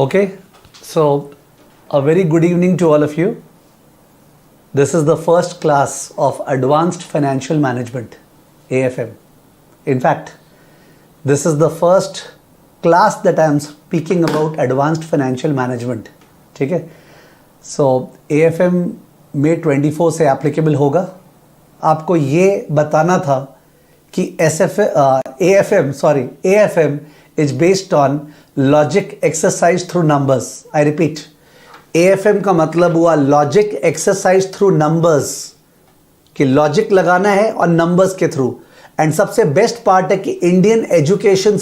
Okay, so a very good evening to all of you. This is the first class of Advanced Financial Management, AFM. In fact, this is the first class that I am speaking about Advanced Financial Management. ठीक है, so AFM में 24 से applicable होगा. आपको ये बताना था कि AFM is based on logic exercise through numbers. I repeat, AFM का मतलब हुआ logic exercise through numbers, कि logic लगाना है और numbers के through. एंड सबसे बेस्ट पार्ट है कि इंडियन एजुकेशन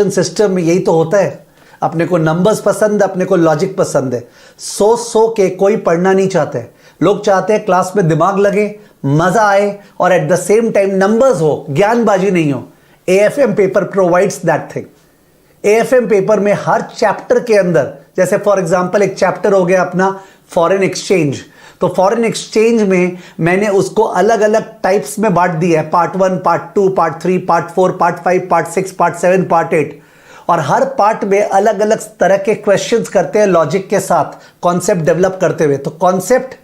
सिस्टम में यही तो होता है. अपने को नंबर्स पसंद है, अपने को लॉजिक पसंद है. सो के कोई पढ़ना नहीं चाहते. लोग चाहते हैं क्लास में दिमाग लगे, मजा आए और at the same time numbers हो, ज्ञानबाजी नहीं हो. AFM paper provides that thing. AFM paper में हर चैप्टर के अंदर, जैसे फॉर एग्जांपल एक चैप्टर हो गया अपना फॉरेन एक्सचेंज, तो फॉरेन एक्सचेंज में मैंने उसको अलग अलग टाइप्स में बांट दिया है. Part 1, part 2, part 3, part 4, part 5, part 6, part 7, part 8. और हर पार्ट में अलग अलग तरह के क्वेश्चंस करते हैं लॉजिक के साथ, कॉन्सेप्ट डेवलप करते हुए. तो कॉन्सेप्ट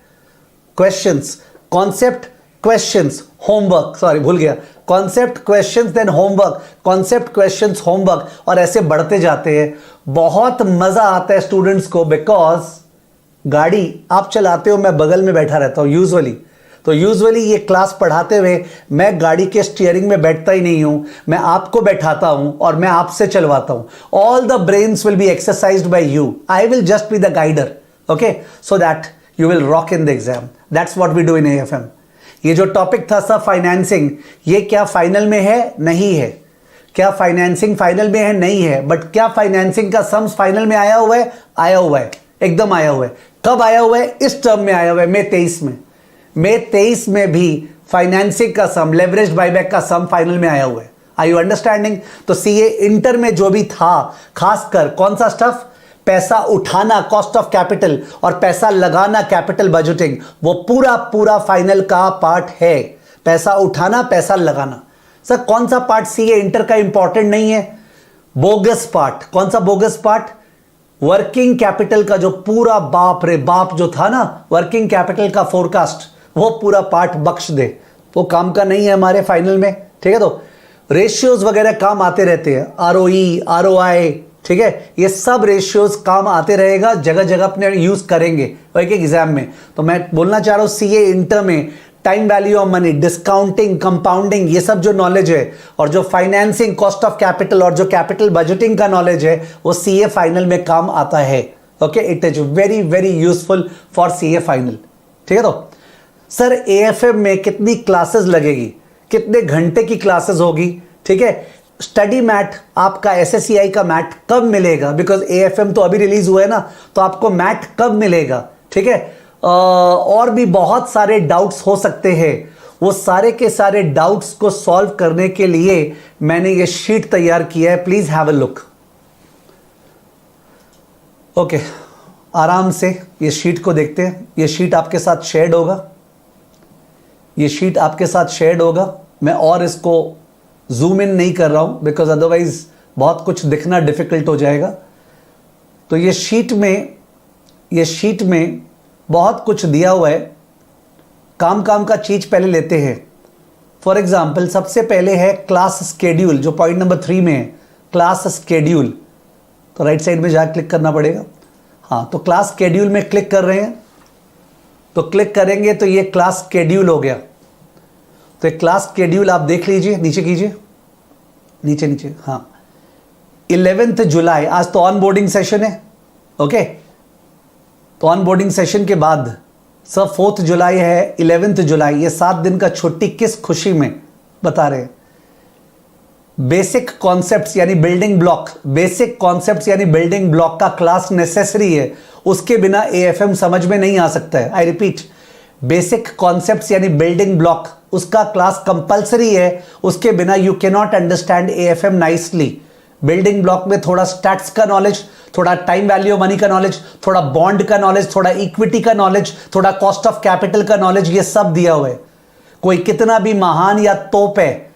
क्वेश्चंस होमवर्क, सॉरी भूल गया, concept questions then homework, concept questions homework, और ऐसे बढ़ते जाते हैं. बहुत मजा आता है स्टूडेंट्स को, बिकॉज गाड़ी आप चलाते हो, मैं बगल में बैठा रहता हूं यूजुअली. तो यूजुअली ये क्लास पढ़ाते हुए मैं गाड़ी के स्टीयरिंग में बैठता ही नहीं हूं, मैं आपको बैठाता हूं और मैं आपसे चलवाता हूं. All the brains will be exercised by you. I will just be the guider, okay, so that you will rock in the exam. That's what we do in AFM. ये जो टॉपिक था सब फाइनेंसिंग, ये क्या final में है? नहीं है. क्या फाइनेंसिंग फाइनल में है? नहीं है. बट क्या फाइनेंसिंग का सम्स फाइनल में आया हुआ है? आया हुआ है, एकदम आया हुआ है. कब आया हुआ है? इस टर्म में आया हुआ है, मई 23 में. मई 23 में भी फाइनेंसिंग का सम, लेवरेज्ड बायबैक का सम फाइनल में आया हुआ है. Are you understanding? तो सीए इंटर में जो भी था, खासकर कौन सा स्टफ, पैसा उठाना कॉस्ट ऑफ कैपिटल और पैसा लगाना कैपिटल बजटिंग, वो पूरा फाइनल का पार्ट है. पैसा उठाना, पैसा लगाना. सर कौन सा पार्ट सीए इंटर का इंपॉर्टेंट नहीं है? Bogus part. कौन सा बोगस पार्ट? वर्किंग कैपिटल का जो पूरा बाप रे बाप जो था ना, वर्किंग कैपिटल का फोरकास्ट, वो पूरा पार्ट बख्श दे. वो काम का नहीं है हमारे फाइनल में. ठीक है, तो रेशियोज वगैरह काम आते रहते हैं, आरओई, आरओआई, ठीक है, ये सब रेशियोज काम आते रहेगा, जगह जगह अपने यूज करेंगे एक एग्जाम में. तो मैं बोलना चाह रहा हूं सीए इंटर में time value of money, discounting, compounding, ये सब जो नॉलेज है, और जो फाइनेंसिंग, कॉस्ट ऑफ कैपिटल और जो कैपिटल बजटिंग का नॉलेज है, वो सीए फाइनल में काम आता है. Okay, it is very very useful for CA final. ठीक है, तो सर एएफएम में कितनी क्लासेस लगेगी, कितने घंटे की क्लासेस होगी? ठीक है, स्टडी मैट आपका, एसएससीआई का मैट कब मिलेगा? बिकॉज एएफएम तो अभी रिलीज हुआ है ना, तो आपको मैट कब मिलेगा? ठीक है, और भी बहुत सारे डाउट्स हो सकते हैं. वो सारे के सारे डाउट्स को सॉल्व करने के लिए मैंने ये शीट तैयार किया है. Please have a look. Okay, आराम से ये शीट को देखते हैं. ये शीट आपके साथ शेयर्ड होगा, ये शीट आपके साथ शेयर्ड होगा. मैं और इसको जूम इन नहीं कर रहा हूं, बिकॉज अदरवाइज बहुत कुछ दिखना डिफिकल्ट हो जाएगा. तो ये शीट में बहुत कुछ दिया हुआ है. काम का चीज पहले लेते हैं. फॉर एग्जाम्पल सबसे पहले है क्लास स्केड्यूल, जो पॉइंट नंबर 3 में है, क्लास स्केड्यूल. तो राइट साइड में जाकर क्लिक करना पड़ेगा. हाँ, तो क्लास स्केड्यूल में क्लिक कर रहे हैं, तो क्लिक करेंगे तो ये क्लास स्केड्यूल हो गया. तो एक क्लास स्केड्यूल आप देख लीजिए, नीचे कीजिए, नीचे. हाँ, 11 जुलाई, आज तो ऑन बोर्डिंग सेशन है. ओके, तो ऑन बोर्डिंग सेशन के बाद सर 4 जुलाई है, 11 जुलाई, ये 7 दिन का छुट्टी किस खुशी में बता रहे हैं. बेसिक कॉन्सेप्ट्स यानी बिल्डिंग ब्लॉक, बेसिक कॉन्सेप्ट्स यानी बिल्डिंग ब्लॉक का क्लास नेसेसरी है. उसके बिना एएफएम समझ में नहीं आ सकता है. आई रिपीट, बेसिक कॉन्सेप्ट्स यानी बिल्डिंग ब्लॉक, उसका क्लास कंपलसरी है. उसके बिना you can not understand AFM nicely. Building block में थोड़ा स्टैट्स का नॉलेज, थोड़ा टाइम वैल्यू मनी का नॉलेज, थोड़ा बॉन्ड का नॉलेज, थोड़ा इक्विटी का नॉलेज, थोड़ा कॉस्ट ऑफ कैपिटल का नॉलेज, ये सब दिया हुआ है. कोई कितना भी महान या तोप है,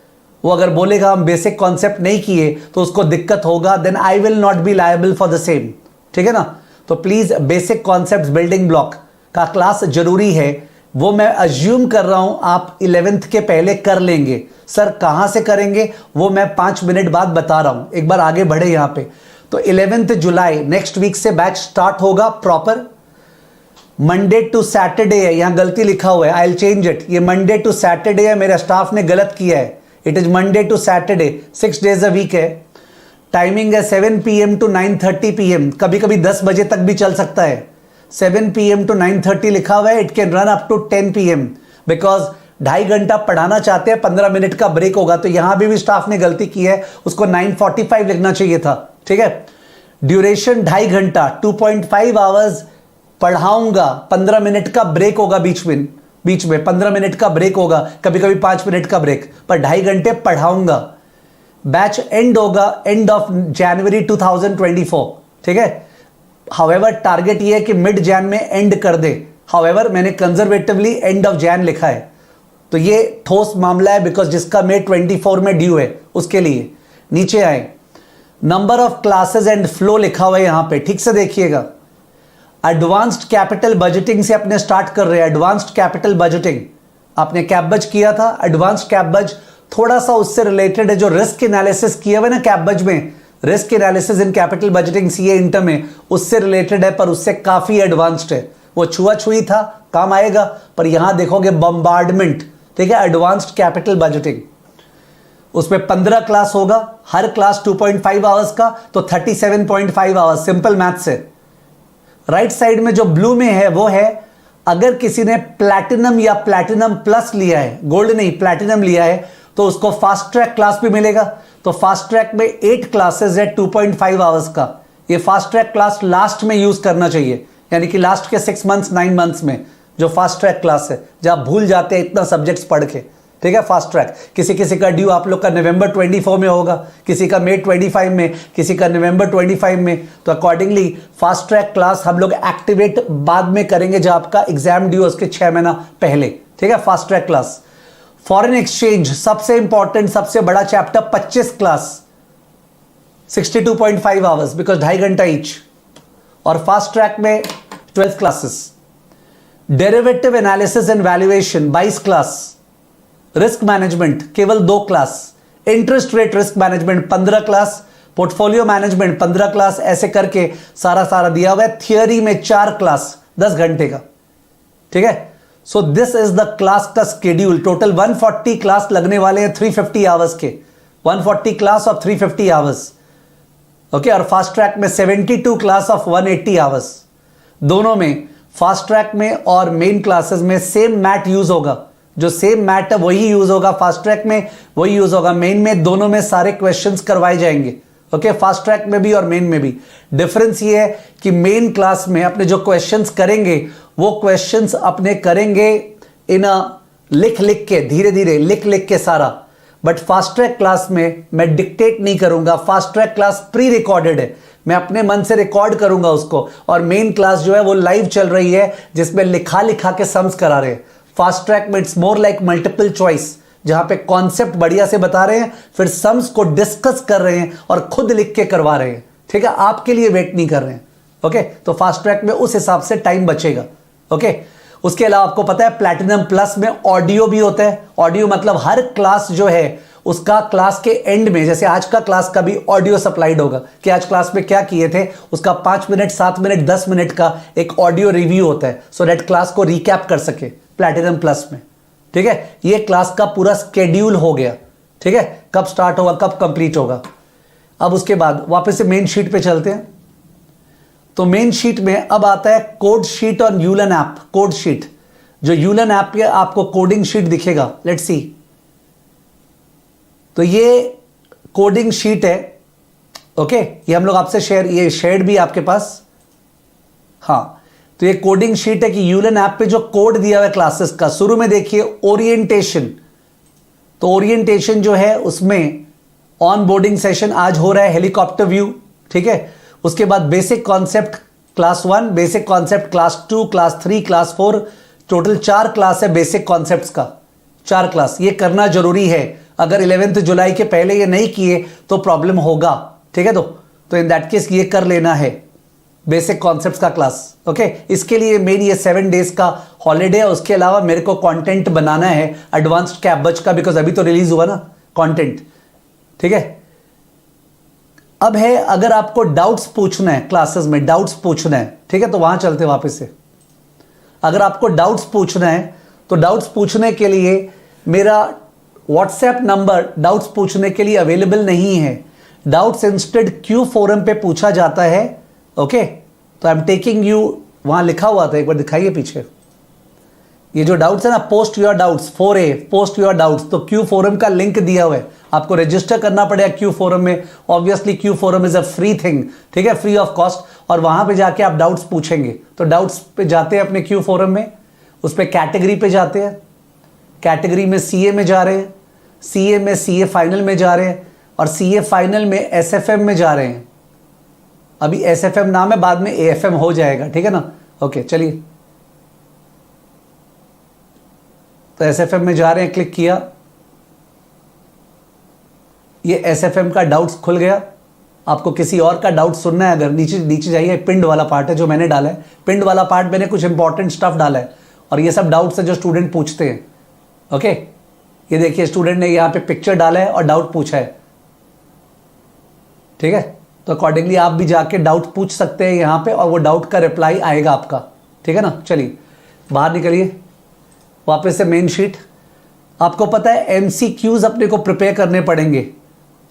वो अगर बोलेगा हम बेसिक कॉन्सेप्ट नहीं किए तो उसको दिक्कत होगा, then I will not be liable for the same. ठीक है ना? तो please basic concept building block का क्लास जरूरी है, वो मैं अज्यूम कर रहा हूं आप 11th के पहले कर लेंगे। सर कहां से करेंगे वो मैं 5 मिनट बाद बता रहा हूं, एक बार आगे बढ़े यहां पे। तो 11th जुलाई नेक्स्ट वीक से बैच स्टार्ट होगा प्रॉपर। मंडे टू सैटरडे है, यहां गलती लिखा हुआ है, आई विल चेंज इट। ये मंडे टू सैटरडे है, मेरा स्टाफ ने गलत किया है। It is Monday to Saturday, 6 days a week है। टाइमिंग है 7 PM to 9:30 PM, कभी कभी 10 बजे तक भी चल सकता है। 7 PM to 9:30 लिखा हुआ है, it can run up to 10 PM because 2.5 घंटा पढ़ाना चाहते हैं, 15 मिनट का ब्रेक होगा। तो यहां भी स्टाफ ने गलती की है, उसको 9:45 लिखना चाहिए था। ठीक है, ड्यूरेशन 2.5 घंटा, 2.5 आवर्स पढ़ाऊंगा, 15 मिनट का ब्रेक होगा बीच में 15 मिनट का ब्रेक होगा, कभी कभी 5 मिनट का ब्रेक, पर 2.5 घंटे पढ़ाऊंगा। बैच एंड होगा एंड ऑफ जनवरी 2024। ठीक है, हाउएवर टारगेट ये है कि मिड जैन में एंड कर दे। हाउएवर मैंने कंजर्वेटिवली एंड ऑफ जैन लिखा है, तो ये ठोस मामला है बिकॉज जिसका मे 24 में ड्यू है उसके लिए। नीचे आए, number of classes and flow लिखा हुआ है यहां पे, ठीक से देखिएगा। एडवांस्ड कैपिटल बजटिंग से अपने स्टार्ट कर रहे हैं। एडवांस्ड कैपिटल बजटिंग आपने कैपबज किया था, एडवांस्ड कैपबज थोड़ा सा उससे रिलेटेड है, जो रिस्क एनालिसिस किया हुआ है ना कैपबज में, risk analysis in capital budgeting CA inter में, उससे रिलेटेड है, पर उससे काफी एडवांस्ड है। वो छुआ-छुई था, काम आएगा, पर यहां देखोगे बम्बार्डमेंट। ठीक है, एडवांस्ड कैपिटल बजटिंग, उसमें 15 क्लास होगा, हर क्लास 2.5 आवर्स का, तो 37.5 आवर्स, सिंपल मैथ्स है। राइट साइड में जो ब्लू में है वो है, अगर किसी ने प्लैटिनम या प्लैटिनम प्लस लिया है, गोल्ड नहीं प्लैटिनम लिया है, तो उसको फास्ट ट्रैक क्लास भी मिलेगा। तो फास्ट ट्रैक में 8 क्लासेस है 2.5 आवर्स का। ये फास्ट ट्रैक क्लास लास्ट में यूज करना चाहिए, यानी कि लास्ट के 6 मंथ्स 9 मंथ्स में जो फास्ट ट्रैक क्लास है, जब आप भूल जाते हैं इतना सब्जेक्ट्स पढ़ के। ठीक है, फास्ट ट्रैक किसी किसी का ड्यू आप लोग का नवंबर 24 में होगा, किसी का मई 25 में, किसी का नवंबर 25 में। तो अकॉर्डिंगली फास्ट ट्रैक क्लास हम लोग एक्टिवेट बाद में करेंगे जब आपका एग्जाम ड्यू उसके 6 महीना पहले। ठीक है, fast track class. Foreign exchange सबसे इंपॉर्टेंट, सबसे बड़ा चैप्टर, 25 क्लास, 62.5 आवर्स बिकॉज 2.5 घंटा ईच। और फास्ट ट्रैक में 12 classes. Derivative analysis and valuation 22 class. Risk management केवल 2 class. Interest rate risk management 15 class. Portfolio management 15 class. ऐसे करके सारा दिया हुआ है। थियरी में 4 क्लास 10 घंटे का। ठीक है, so this is the class का स्केड्यूल। टोटल 140 क्लास लगने वाले हैं 350 आवर्स के, 140 क्लास ऑफ 350 आवर्स। ओके, और फास्ट ट्रैक में 72 क्लास ऑफ 180 आवर्स। दोनों में, फास्ट ट्रैक में और मेन क्लासेस में सेम मैट यूज होगा। जो सेम मैट है वही यूज होगा फास्ट ट्रैक में, वही यूज होगा मेन में। दोनों में सारे क्वेश्चंस करवाए जाएंगे। ओके, फास्ट ट्रैक में भी और मेन में भी। डिफरेंस ये है कि मेन क्लास में अपने जो क्वेश्चंस करेंगे वो क्वेश्चंस अपने करेंगे इन लिख के, धीरे धीरे लिख के सारा। बट फास्ट ट्रैक क्लास में मैं डिक्टेट नहीं करूंगा। Fast track class pre recorded है, मैं अपने मन से रिकॉर्ड करूंगा उसको। और मेन क्लास जो है वो लाइव चल रही है, जिसमें लिखा के सम्स करा रहे हैं। फास्ट ट्रैक में it's more like multiple choice, जहां पे कॉन्सेप्ट बढ़िया से बता रहे हैं, फिर सम्स को डिस्कस कर रहे हैं और खुद लिख के करवा रहे हैं। ठीक है, आपके लिए वेट नहीं कर रहे हैं। ओके, तो फास्ट ट्रैक में उस हिसाब से टाइम बचेगा। ओके, उसके अलावा आपको पता है प्लैटिनम प्लस में ऑडियो भी होता है। ऑडियो मतलब हर क्लास जो है उसका क्लास के एंड में, जैसे आज का क्लास का भी ऑडियो सप्लाइड होगा कि आज क्लास में क्या किए थे, उसका 5 मिनट 7 मिनट 10 मिनट का एक ऑडियो रिव्यू होता है, सो दैट क्लास को रिकैप कर सके प्लैटिनम प्लस में। ठीक है, ये क्लास का पूरा स्केड्यूल हो गया। ठीक है, कब स्टार्ट होगा, कब कंप्लीट होगा। अब उसके बाद वापस से मेन शीट पे चलते हैं। तो मेन शीट में अब आता है कोड शीट ऑन यूलन ऐप। कोड शीट, जो यूलन ऐप पे आपको कोडिंग शीट दिखेगा, लेट्स सी। तो ये कोडिंग शीट है। ओके, ये हम लोग आपसे ये शेयर भी आपके पास। हाँ, तो ये कोडिंग शीट है कि यूलन ऐप पे जो कोड दिया हुआ है क्लासेस का। शुरू में देखिए ओरिएंटेशन, तो ओरिएंटेशन जो है उसमें ऑन बोर्डिंग सेशन आज हो रहा है, हेलीकॉप्टर व्यू। ठीक है, उसके बाद basic concept class 1, basic concept class 2, class 3, class 4, total 4 class है बेसिक कॉन्सेप्ट्स का, 4 क्लास। ये करना जरूरी है अगर 11 जुलाई के पहले ये नहीं किए तो प्रॉब्लम होगा, ठीक है। तो इन दैट केस ये कर लेना है बेसिक कॉन्सेप्ट्स का क्लास, ओके। इसके लिए मेन ये 7 डेज का हॉलीडे है। उसके अलावा मेरे को कंटेंट बनाना है एडवांस्ड कैम्ब्रिज का, बिकॉज अभी तो रिलीज हुआ ना कंटेंट, ठीक है। अब है अगर आपको डाउट्स पूछना है क्लासेस में, डाउट्स पूछना है, ठीक है, तो वहां चलते हैं वापस से। अगर आपको डाउट्स पूछना है तो डाउट्स पूछने के लिए मेरा व्हाट्सएप नंबर डाउट्स पूछने के लिए अवेलेबल नहीं है। डाउट्स इंस्टेड क्यू फोरम पे पूछा जाता है, ओके। तो आई एम टेकिंग यू, वहां लिखा हुआ था, एक बार दिखाइए पीछे, ये जो डाउट्स है ना, post your doubts 4A, post your doubts, तो क्यू फोरम का लिंक दिया हुआ है। आपको रजिस्टर करना पड़ेगा क्यू फोरम में। Obviously Q forum is a free thing, ठीक है, फ्री ऑफ कॉस्ट। और वहां पे जाके आप डाउट्स पूछेंगे। तो डाउट्स पे जाते हैं अपने क्यू फोरम में, उस पर कैटेगरी पे जाते हैं, कैटेगरी में सीए में जा रहे हैं, सीए में सीए फाइनल में जा रहे हैं, और सीए फाइनल में एसएफएम में जा रहे हैं। अभी एसएफएम नाम है, बाद में एएफएम हो जाएगा, ठीक है ना, ओके। चलिए, तो एसएफएम में जा रहे हैं, क्लिक किया, ये एसएफएम का डाउट्स खुल गया। आपको किसी और का डाउट सुनना है, अगर नीचे नीचे जाइए, पिंड वाला पार्ट है जो मैंने डाला है। पिंड वाला पार्ट मैंने कुछ इंपॉर्टेंट स्टफ डाला है, और ये सब डाउट्स है जो स्टूडेंट पूछते हैं, ओके। ये देखिए, स्टूडेंट ने यहाँ पे पिक्चर डाला है और डाउट पूछा है, ठीक है। तो अकॉर्डिंगली आप भी जाके डाउट पूछ सकते हैं यहाँ पे, और वो डाउट का रिप्लाई आएगा आपका, ठीक है ना। चलिए बाहर निकलिए, वापस से मेन शीट। आपको पता है एमसीक्यूज अपने को प्रिपेयर करने पड़ेंगे।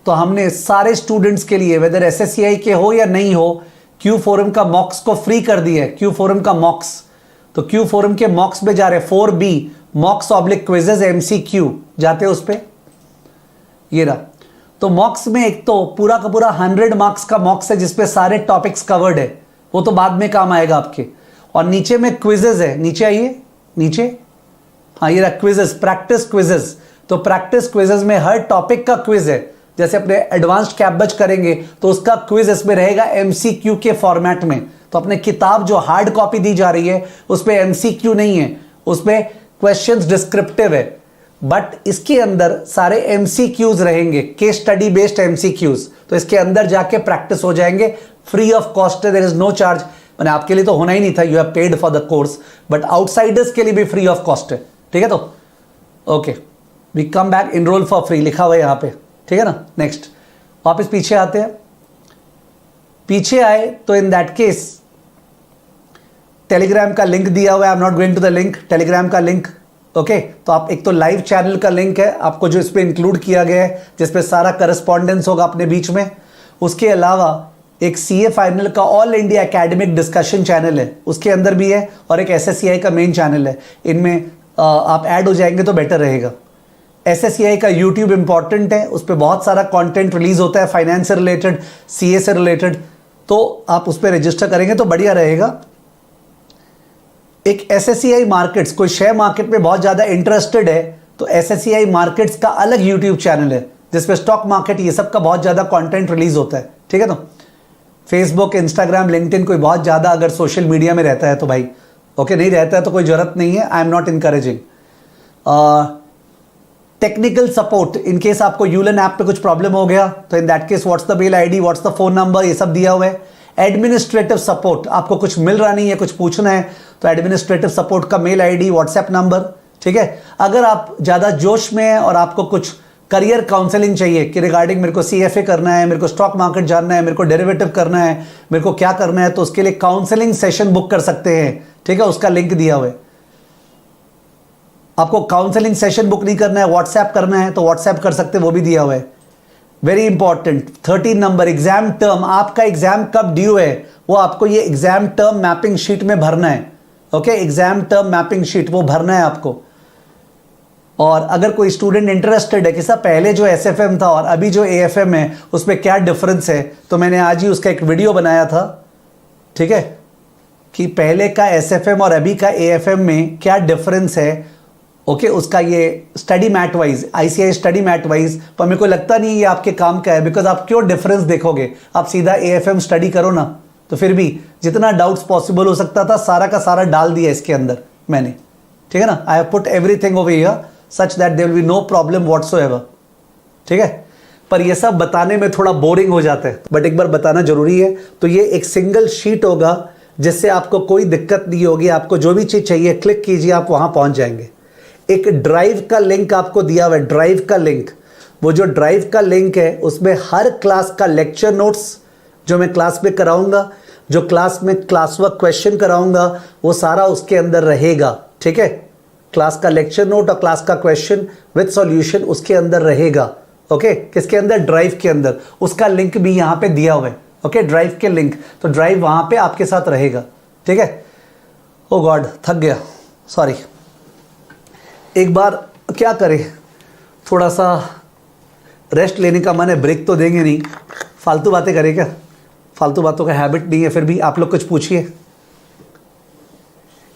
तो हमने सारे स्टूडेंट्स के लिए, वेदर एसएससीआई के हो या नहीं हो, क्यू फोरम का मॉक्स को फ्री कर दिया है। क्यू फोरम का मॉक्स, तो क्यू फोरम के मॉक्स में जा रहे हैं 4B मॉक्स ऑब्लिक क्विजेज एमसीक्यू, जाते हैं उस पर, ये रहा। तो मॉक्स में एक तो पूरा का पूरा 100 मार्क्स का मॉक्स है जिसपे सारे टॉपिक्स कवर्ड है, वो तो बाद में काम आएगा आपके। और नीचे में क्विजेज है, नीचे आइए, नीचे, हाँ ये रहा क्विजेज, प्रैक्टिस क्विजेज। तो प्रैक्टिस क्विजेज में हर टॉपिक का क्विज है। जैसे अपने एडवांस्ड कैम्ब्रिज करेंगे तो उसका क्विज इसमें रहेगा एमसीक्यू के फॉर्मेट में। तो अपने किताब जो हार्ड कॉपी दी जा रही है उसमें एमसीक्यू नहीं है, उसमें क्वेश्चंस डिस्क्रिप्टिव है, बट इसके अंदर सारे एमसीक्यूज रहेंगे, केस स्टडी बेस्ड एमसीक्यूज। तो इसके अंदर जाके प्रैक्टिस हो जाएंगे, फ्री ऑफ कॉस्ट है, देयर इज नो चार्ज। मैंने आपके लिए तो होना ही नहीं था, you have paid for the course, but outsiders के लिए भी फ्री ऑफ कॉस्ट है, ठीक है। तो okay, we come back, enrol for free लिखा हुआ है यहाँ पे, ठीक है ना। नेक्स्ट वापस पीछे आते हैं, पीछे आए तो इन दैट केस टेलीग्राम का लिंक दिया हुआ है, I am not going to the link, Telegram का लिंक, ओके। तो आप एक तो लाइव चैनल का लिंक है आपको जो इस पे इंक्लूड किया गया है, जिसपे सारा करस्पॉन्डेंस होगा अपने बीच में। उसके अलावा एक सीए फाइनल का all India academic discussion channel है, उसके अंदर भी है, और एक एसएससीआई का मेन चैनल है। इनमें आप ऐड हो जाएंगे तो बेटर रहेगा। एसएससीआई का यूट्यूब इंपॉर्टेंट है, उस पर बहुत सारा कंटेंट रिलीज होता है फाइनेंस से रिलेटेड, सीए से रिलेटेड, तो आप उस पर रजिस्टर करेंगे तो बढ़िया रहेगा। एक एसएससीआई मार्केट्स, कोई शेयर मार्केट में बहुत ज़्यादा इंटरेस्टेड है तो एसएससीआई मार्केट्स का अलग यूट्यूब चैनल है जिसपे स्टॉक मार्केट ये सब का बहुत ज़्यादा कंटेंट रिलीज होता है, ठीक है। तो फेसबुक, इंस्टाग्राम, लिंक्डइन, कोई बहुत ज़्यादा अगर सोशल मीडिया में रहता है तो भाई ओके, नहीं रहता है तो कोई ज़रूरत नहीं है, I am not encouraging. Technical support, in case आपको यूलन ऐप पे कुछ प्रॉब्लम हो गया तो in that case what's the mail ID, what's the phone number, ये सब दिया हुआ है। एडमिनिस्ट्रेटिव सपोर्ट, आपको कुछ मिल रहा नहीं है, कुछ पूछना है तो एडमिनिस्ट्रेटिव सपोर्ट का मेल आईडी, व्हाट्सएप नंबर, ठीक है। अगर आप ज़्यादा जोश में हैं और आपको कुछ करियर काउंसलिंग चाहिए कि रिगार्डिंग मेरे को सीएफए करना है, मेरे को स्टॉक मार्केट जानना है, मेरे को डेरिवेटिव करना है, मेरे को क्या करना है, तो उसके लिए काउंसलिंग सेशन बुक कर सकते हैं, ठीक है। उसका लिंक दिया हुआ है। आपको काउंसलिंग सेशन बुक नहीं करना है, व्हाट्सएप करना है तो व्हाट्सएप कर सकते हैं, वो भी दिया हुआ है। Very important 13 number exam term, आपका एग्जाम कब ड्यू है वो आपको ये एग्जाम टर्म मैपिंग शीट में भरना है, okay. Exam term mapping sheet वो भरना है आपको। और अगर कोई स्टूडेंट इंटरेस्टेड है कि सर पहले जो एसएफएम था और अभी जो एएफएम है उसमें क्या डिफरेंस है, तो मैंने आज ही उसका एक वीडियो बनाया था, ठीक है, कि पहले का एसएफएम और अभी का एएफएम में क्या डिफरेंस है, ओके। उसका ये study mat wise, ICAI study mat wise, पर मेरे को लगता नहीं ये आपके काम का है, बिकॉज आप क्यों डिफरेंस देखोगे, आप सीधा एएफएम स्टडी करो ना। तो फिर भी जितना डाउट्स पॉसिबल हो सकता था सारा का सारा डाल दिया इसके अंदर मैंने, ठीक है ना। I have put everything over here such that there will be no problem whatsoever, ठीक है, पर ये सब बताने में थोड़ा बोरिंग हो जाता है, बट एक बार बताना जरूरी है। तो ये एक सिंगल शीट होगा जिससे आपको कोई दिक्कत नहीं होगी, आपको जो भी चीज़ चाहिए क्लिक कीजिए, आप वहाँ पहुँच जाएंगे। एक ड्राइव का लिंक आपको दिया हुआ है, ड्राइव का लिंक, वो जो ड्राइव का लिंक है उसमें हर क्लास का लेक्चर नोट्स जो मैं क्लास में कराऊंगा, जो क्लास में क्लास वर्क क्वेश्चन कराऊंगा, वो सारा उसके अंदर रहेगा। ठीक है, क्लास का लेक्चर नोट और क्लास का क्वेश्चन विद सॉल्यूशन उसके अंदर रहेगा। ओके, किसके अंदर? ड्राइव के अंदर। उसका लिंक भी यहाँ पे दिया हुआ है। ओके, ड्राइव के लिंक, तो ड्राइव वहाँ पे आपके साथ रहेगा। ठीक है, ओ गॉड थक गया, सॉरी। एक बार क्या करें, थोड़ा सा रेस्ट लेने का मन है, ब्रेक तो देंगे नहीं, फालतू बातें करें क्या? फालतू बातों का हैबिट नहीं है, फिर भी आप लोग कुछ पूछिए।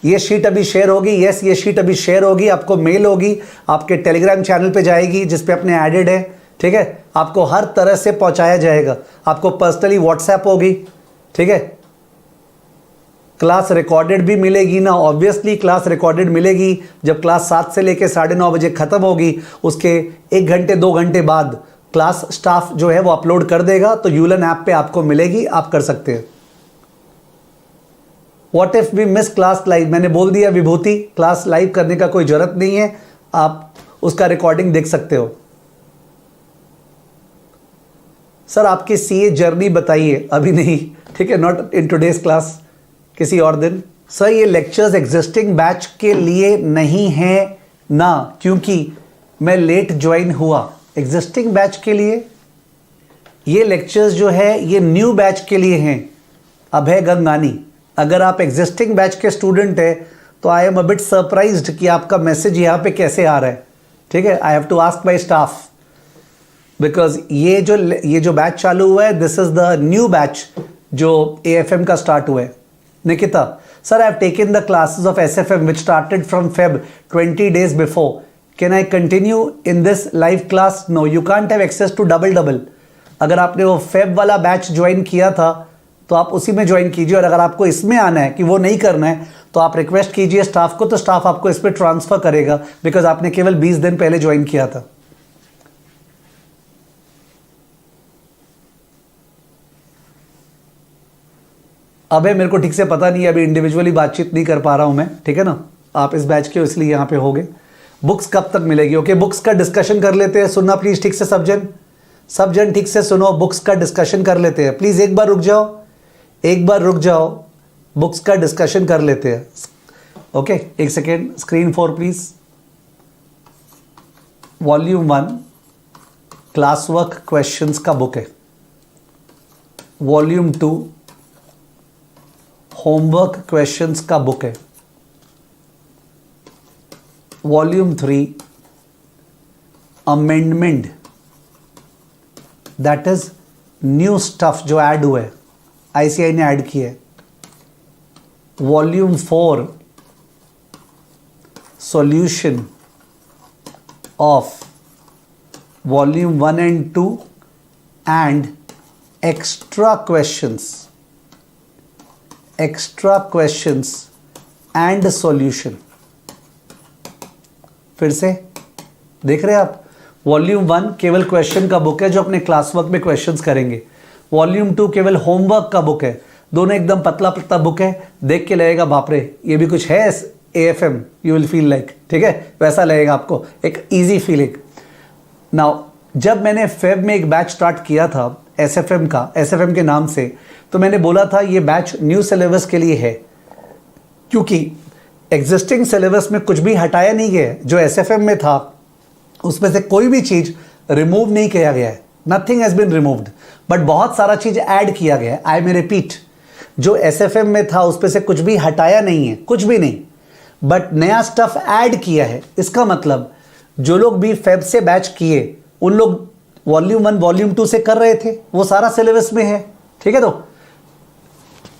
ये शीट अभी शेयर होगी, यस ये शीट अभी शेयर होगी, आपको मेल होगी, आपके टेलीग्राम चैनल पे जाएगी जिस पे अपने एडेड है। ठीक है, आपको हर तरह से पहुंचाया जाएगा, आपको पर्सनली व्हाट्सएप होगी। ठीक है, क्लास रिकॉर्डेड भी मिलेगी ना, ऑब्वियसली क्लास रिकॉर्डेड मिलेगी। जब क्लास 7 से लेकर 9:30 बजे खत्म होगी, उसके 1 घंटे 2 घंटे बाद क्लास स्टाफ जो है वो अपलोड कर देगा, तो यूलन ऐप पे आपको मिलेगी, आप कर सकते हैं। What if we miss class live, मैंने बोल दिया विभूति, क्लास लाइव करने का कोई जरूरत नहीं है, आप उसका रिकॉर्डिंग देख सकते हो। सर आपकी सीए जर्नी बताइए, अभी नहीं, ठीक है, नॉट इन टुडेज क्लास, किसी और दिन। सर ये लेक्चर्स एग्जिस्टिंग बैच के लिए नहीं है ना, क्योंकि मैं लेट ज्वाइन हुआ। एग्जिस्टिंग बैच के लिए ये लेक्चर्स जो है ये न्यू बैच के लिए हैं। अभय गंगानी, अगर आप एग्जिस्टिंग बैच के स्टूडेंट है तो I am a bit surprised कि आपका मैसेज यहाँ पे कैसे आ रहा है। ठीक है, I have to ask my staff, because ये जो बैच चालू हुआ है, this is the new batch जो AFM का स्टार्ट हुआ है। Nikita, sir I have taken the classes of SFM which started from Feb 20 days before, can I continue in this live class? No, you can't have access to double. अगर आपने वो Feb वाला batch join किया था तो आप उसी में ज्वाइन कीजिए, और अगर आपको इसमें आना है कि वो नहीं करना है तो आप रिक्वेस्ट कीजिए स्टाफ को, तो स्टाफ आपको इस पर ट्रांसफर करेगा, बिकॉज आपने केवल 20 दिन पहले ज्वाइन किया था। अबे मेरे को ठीक से पता नहीं है, अभी इंडिविजुअली बातचीत नहीं कर पा रहा हूं मैं, ठीक है ना, आप इस बैच के हो इसलिए यहां पे होगे। बुक्स कब तक मिलेगी? ओके, बुक्स का डिस्कशन कर लेते हैं, सुनना प्लीज ठीक से, सब जन ठीक से सुनो, बुक्स का डिस्कशन कर लेते हैं प्लीज। एक बार रुक जाओ, बुक्स का डिस्कशन कर लेते हैं। ओके, एक second, screen 4 please. Volume 1 class work questions का बुक है, वॉल्यूम 2 होमवर्क क्वेश्चंस का बुक है, volume 3 amendment, that is new stuff जो ऐड हुआ है, ICI ने ऐड किया है, volume 4 solution of volume 1 and 2 and extra questions and solution. फिर से देख रहे हैं आप, वॉल्यूम 1 केवल क्वेश्चन का बुक है जो अपने क्लास वर्क में क्वेश्चंस करेंगे, वॉल्यूम 2 केवल होमवर्क का बुक है, दोनों एकदम पतला पतला बुक है, देख के लगेगा बाप रे ये भी कुछ है AFM, you will feel like, ठीक है, वैसा लगेगा आपको, एक इजी फीलिंग। नाउ जब मैंने फेब में एक बैच स्टार्ट किया था SFM के नाम से, तो मैंने बोला था ये बैच न्यू सिलेबस के लिए है, क्योंकि एग्जिस्टिंग सिलेबस में कुछ भी हटाया नहीं गया है, जो SFM में था उसमें से कोई भी चीज रिमूव नहीं किया गया है, nothing has been removed, but बहुत सारा चीज ऐड किया गया है। आई मे रिपीट, जो SFM में था उसमें से कुछ भी हटाया नहीं है, कुछ भी नहीं, बट नया स्टफ ऐड किया है। इसका मतलब जो लोग भी फेब से बैच किए उन लोग वॉल्यूम 1 वॉल्यूम 2 से कर रहे थे, वो सारा सिलेबस में है, ठीक है। तो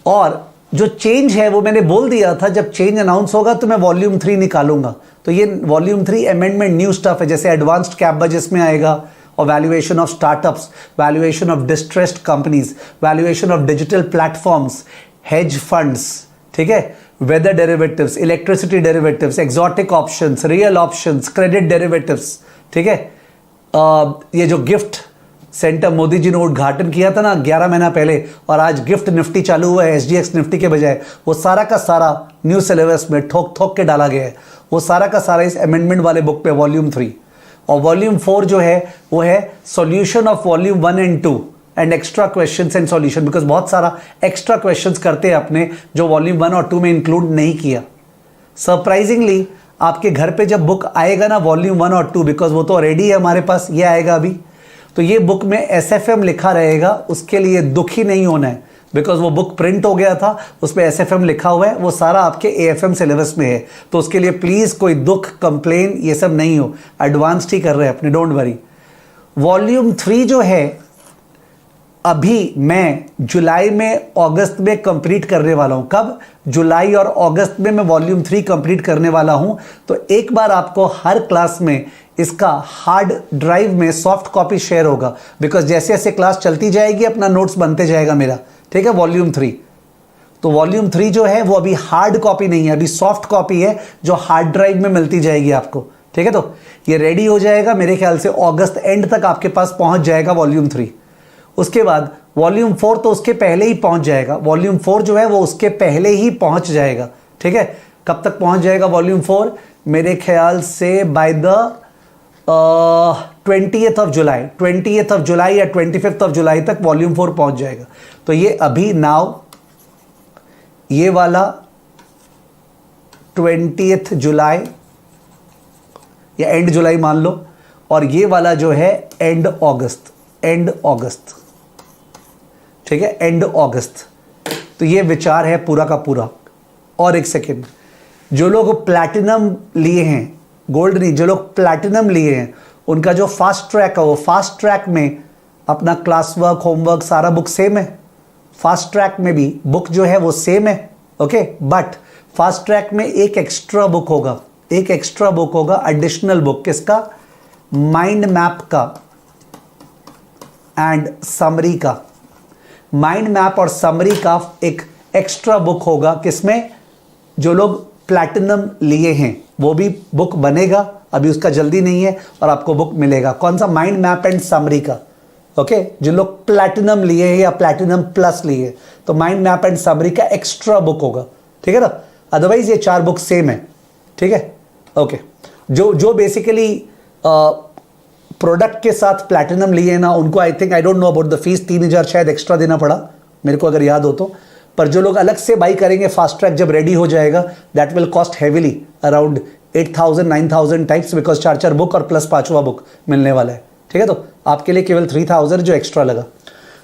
और जो चेंज है वो मैंने बोल दिया था, जब चेंज अनाउंस होगा तो मैं वॉल्यूम 3 निकालूंगा, तो ये वॉल्यूम 3 अमेंडमेंट न्यू स्टफ है, जैसे एडवांस्ड कैप बजट में आएगा, और valuation of startups, valuation of distressed companies, valuation of digital platforms, hedge funds, ठीक है, weather derivatives, electricity derivatives, exotic options, real options, credit derivatives, ठीक है, ये जो गिफ्ट सेंटर मोदी जी ने उद्घाटन किया था ना 11 महीना पहले, और आज गिफ्ट निफ्टी चालू हुआ है SGX निफ्टी के बजाय, वो सारा का सारा न्यू सिलेबस में ठोक ठोक के डाला गया है। वो सारा का सारा इस अमेंडमेंट वाले बुक पे वॉल्यूम 3, और वॉल्यूम 4 जो है वो है solution of volume 1 and 2 and extra questions and solution, because बहुत सारा एक्स्ट्रा क्वेश्चंस करते हैं अपने जो वॉल्यूम 1 और 2 में इंक्लूड नहीं किया। सरप्राइजिंगली आपके घर पे जब बुक आएगा ना वॉल्यूम 1 और 2, बिकॉज वो तो रेडी है हमारे पास, ये आएगा अभी, तो ये बुक में SFM लिखा रहेगा। उसके लिए दुखी नहीं होना है, बिकॉज वो बुक प्रिंट हो गया था, उस पर SFM लिखा हुआ है, वो सारा आपके AFM सिलेबस में है। तो उसके लिए प्लीज़ कोई दुख कंप्लेन ये सब नहीं हो, एडवांस्ड ही कर रहे हैं अपने, डोंट वरी। वॉल्यूम 3 जो है अभी मैं जुलाई में अगस्त में कंप्लीट करने वाला हूं। कब? जुलाई और अगस्त में मैं वॉल्यूम 3 कंप्लीट करने वाला हूं। तो एक बार आपको हर क्लास में इसका हार्ड ड्राइव में सॉफ्ट कॉपी शेयर होगा, बिकॉज जैसे जैसे क्लास चलती जाएगी अपना नोट्स बनते जाएगा मेरा, ठीक है। वॉल्यूम 3, तो वॉल्यूम 3 जो है वो अभी हार्ड कॉपी नहीं है, अभी सॉफ्ट कॉपी है जो हार्ड ड्राइव में मिलती जाएगी आपको, ठीक है। तो ये रेडी हो जाएगा मेरे ख्याल से अगस्त एंड तक आपके पास पहुंच जाएगा वॉल्यूम 3। उसके बाद वॉल्यूम 4 तो उसके पहले ही पहुंच जाएगा, वॉल्यूम 4 जो है वो उसके पहले ही पहुंच जाएगा, ठीक है। कब तक पहुंच जाएगा वॉल्यूम 4? मेरे ख्याल से by the 20th of July, 20th of July या 25th ऑफ जुलाई तक वॉल्यूम 4 पहुंच जाएगा। तो ये अभी नाउ ये वाला 20th जुलाई या एंड जुलाई मान लो, और ये वाला जो है एंड अगस्त, एंड अगस्त, ठीक है, एंड अगस्त। तो ये विचार है पूरा का पूरा। और एक सेकेंड, जो लोग प्लैटिनम लिए हैं, गोल्ड नहीं, जो लोग प्लैटिनम लिए हैं, उनका जो फास्ट ट्रैक है वो फास्ट ट्रैक में अपना क्लास वर्क होमवर्क सारा बुक सेम है। फास्ट ट्रैक में भी बुक जो है वो सेम है, ओके। बट फास्ट ट्रैक में एक एक्स्ट्रा बुक होगा, एक एक्स्ट्रा बुक होगा, एडिशनल बुक। किसका? माइंड मैप का एंड समरी का। माइंड मैप और समरी का एक एक्स्ट्रा बुक होगा। किसमें? जो लोग प्लैटिनम लिए हैं वो भी बुक बनेगा, अभी उसका जल्दी नहीं है, और आपको बुक मिलेगा। कौन सा? माइंड मैप एंड समरी का, ओके। जिन लोग प्लैटिनम लिए हैं या प्लैटिनम प्लस लिए, तो माइंड मैप एंड समरी का एक्स्ट्रा बुक होगा, ठीक है ना। अदरवाइज ये 4 बुक सेम है, ठीक है, ओके। जो बेसिकली प्रोडक्ट के साथ प्लैटिनम लिए ना, उनको I think, I don't know about the fees, 3000 शायद एक्स्ट्रा देना पड़ा मेरे को, अगर याद हो तो। पर जो लोग अलग से बाई करेंगे फास्ट ट्रैक जब रेडी हो जाएगा, that will cost heavily around 8000 9000 types, because 4 book और प्लस 5वां बुक मिलने वाला है, ठीक है। तो आपके लिए केवल 3000 जो एक्स्ट्रा लगा,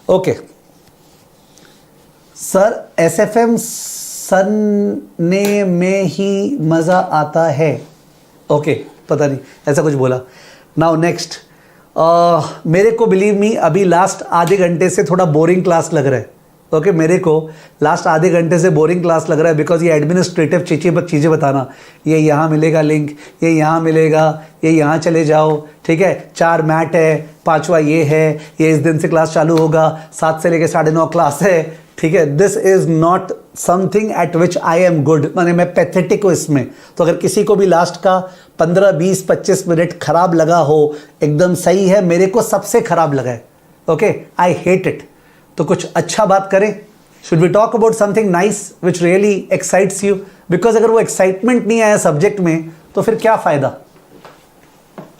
ओके। सर SFM सनने में ही मज़ा आता है, ओके, पता नहीं ऐसा कुछ बोला। नाउ नेक्स्ट, मेरे को बिलीव मी अभी लास्ट आधे घंटे से थोड़ा बोरिंग क्लास लग रहा है, ओके। मेरे को लास्ट आधे घंटे से बोरिंग क्लास लग रहा है, बिकॉज ये एडमिनिस्ट्रेटिव चीज़ें बताना, ये यहाँ मिलेगा लिंक, ये यहाँ मिलेगा, ये यहाँ चले जाओ, ठीक है। 4 मैट है, 5वां ये है, ये इस दिन से क्लास चालू होगा, 7 से लेकर 9:30 क्लास है, ठीक है। This is not something eight which I am good, माने मैं पैथेटिक हूँ इसमें। तो अगर किसी को भी लास्ट का 15 20 25 मिनट खराब लगा हो, एकदम सही है, मेरे को सबसे खराब लगा है, ओके। I hate it. तो कुछ अच्छा बात करें। Should we talk about something nice which really excites you, because अगर वो एक्साइटमेंट नहीं आया सब्जेक्ट में तो फिर क्या फायदा।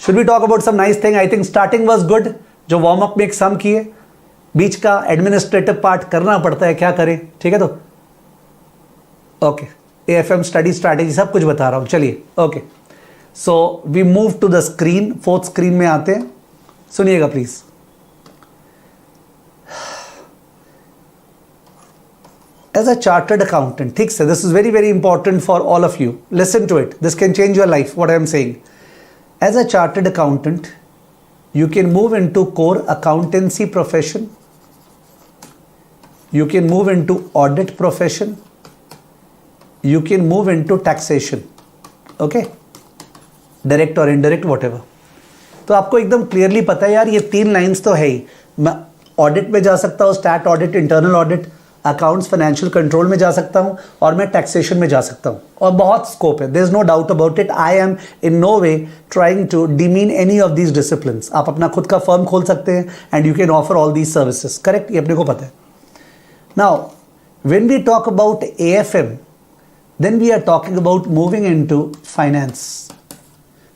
Should we talk about some nice thing. I think starting was good, जो वार्म अप में एक सम किए, बीच का एडमिनिस्ट्रेटिव पार्ट करना पड़ता है, क्या करें, ठीक है। तो ओके, AFM स्टडी स्ट्रैटेजी सब कुछ बता रहा हूं, चलिए, okay. So we move to the screen, 4th screen में आते हैं, सुनिएगा please. As a chartered accountant, ठीक से, this is very very important for all of you. Listen to it. This can change your life. What I am saying. As a chartered accountant, you can move into core accountancy profession. You can move into audit profession. You can move into taxation. Okay? Direct or indirect, whatever. तो आपको एकदम clearly पता है यार, ये 3 lines तो है ही। मैं ऑडिट में जा सकता हूँ, stat audit, internal audit, accounts financial control में जा सकता हूं और मैं टैक्सेशन में जा सकता हूं, और बहुत स्कोप है, there is no doubt about it. I am in no way trying to demean any of these disciplines. आप अपना खुद का फर्म खोल सकते हैं and you can offer all these services, correct, ये अपने को पता है। Now when we talk about AFM, then we are talking about moving into finance,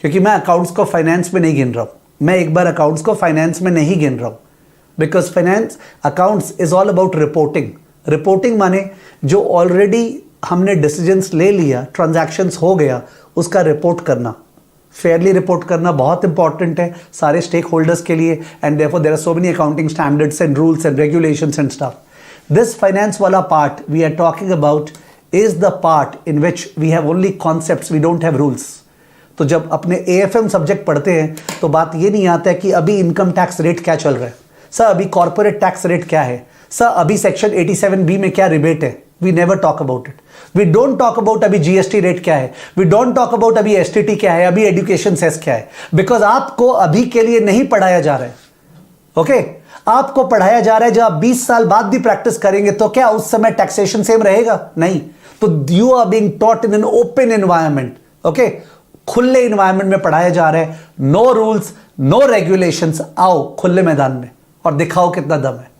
क्योंकि मैं अकाउंट्स को फाइनेंस में नहीं गिन रहा हूं, मैं एक बार अकाउंट्स को फाइनेंस में नहीं गिन रहा हूं, because finance accounts is all about reporting. Reporting माने जो ऑलरेडी हमने डिसीजंस ले लिया, ट्रांजैक्शंस हो गया, उसका रिपोर्ट करना, फेयरली रिपोर्ट करना बहुत इंपॉर्टेंट है सारे स्टेक होल्डर्स के लिए, and therefore there are so many accounting standards and rules and regulations and stuff. This finance वाला part we are talking about is the part in which we have only concepts, we don't have rules. तो जब अपने AFM subject पढ़ते हैं तो बात ये नहीं आता है कि अभी इनकम टैक्स रेट क्या चल रहा है, सर अभी कॉर्पोरेट टैक्स रेट क्या है, सर अभी सेक्शन 87B में क्या रिबेट है। We never talk about it. We don't talk about अभी GST रेट क्या है, वी डोंट टॉक अबाउट अभी STT क्या है, अभी एजुकेशन सेस क्या है, बिकॉज आपको अभी के लिए नहीं पढ़ाया जा रहा है। ओके आपको पढ़ाया जा रहा है, जब आप 20 साल बाद भी प्रैक्टिस करेंगे तो क्या उस समय टैक्सेशन सेम रहेगा? नहीं। तो you are being taught in an open environment, okay, खुले एनवायरमेंट में पढ़ाया जा रहा है, नो रूल्स नो रेगुलेशंस, आओ खुले मैदान में और दिखाओ कितना दम है।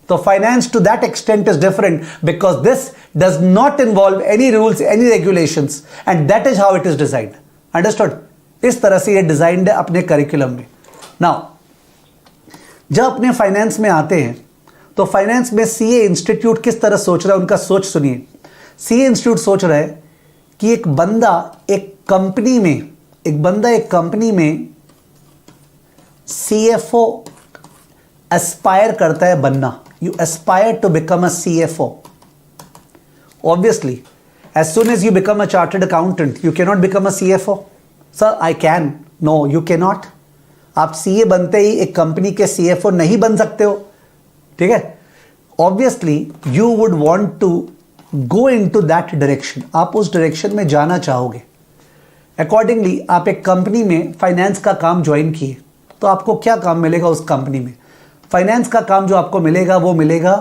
तो finance to that extent is different because this does not involve any rules any regulations and that is how it is designed. Understood? इस तरह से ये डिजाइंड है अपने करिकुलम में। नाउ जब अपने फाइनेंस में आते हैं तो फाइनेंस में CA इंस्टीट्यूट किस तरह सोच रहा है, उनका सोच सुनिए। CA इंस्टीट्यूट सोच रहा है कि एक बंदा एक कंपनी में CFO एस्पायर करता है बनना। You aspire to become a CFO। Obviously as soon as you become a chartered accountant you cannot become a CFO। Sir I can, no you can not. आप CA बनते ही एक company के CFO नहीं बन सकते हो, ठीक है। Obviously you would want to go into that direction, आप उस डायरेक्शन में जाना चाहोगे। अकॉर्डिंगली आप एक कंपनी में फाइनेंस का काम ज्वाइन किए तो आपको क्या काम मिलेगा उस कंपनी में? फाइनेंस का काम जो आपको मिलेगा वो मिलेगा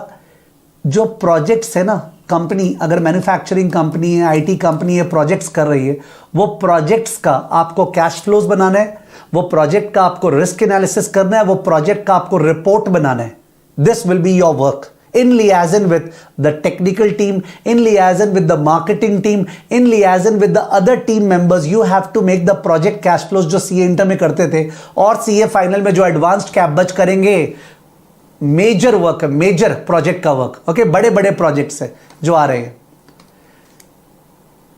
जो प्रोजेक्ट्स है ना, कंपनी अगर मैन्युफैक्चरिंग कंपनी है, IT कंपनी है, प्रोजेक्ट्स कर रही है, वो प्रोजेक्ट्स का आपको कैश फ्लोज बनाना है, वो प्रोजेक्ट का आपको रिस्क एनालिसिस करना है, वो प्रोजेक्ट का आपको रिपोर्ट बनाना है। This will be your work in liaison with the technical team, in liaison with the marketing team, in liaison with the other team members. You have to make the project cash flows जो CA inter में करते थे और CA final में जो advanced cap बच करेंगे। Major work है, मेजर प्रोजेक्ट का वर्क, ओके, बड़े बड़े प्रोजेक्ट्स है जो आ रहे हैं।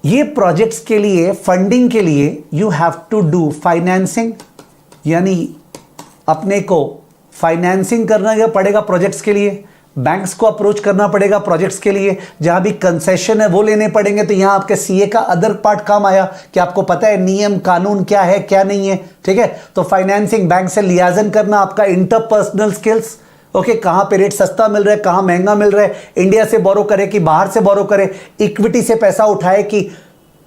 ये प्रोजेक्ट्स के लिए फंडिंग के लिए you have to do financing, यानी अपने को फाइनेंसिंग करना पड़ेगा प्रोजेक्ट्स के लिए, बैंक्स को अप्रोच करना पड़ेगा प्रोजेक्ट्स के लिए, जहां भी कंसेशन है वो लेने पड़ेंगे। तो यहां आपके CA का अदर पार्ट काम आया कि आपको पता है नियम कानून क्या है क्या नहीं है, ठीक है। तो फाइनेंसिंग, बैंक से लियाजन करना, आपका इंटरपर्सनल स्किल्स, ओके, कहां पे रेट सस्ता मिल रहा है, कहां महंगा मिल रहा है, इंडिया से बोरो करे कि बाहर से बोरो करे, इक्विटी से पैसा उठाए कि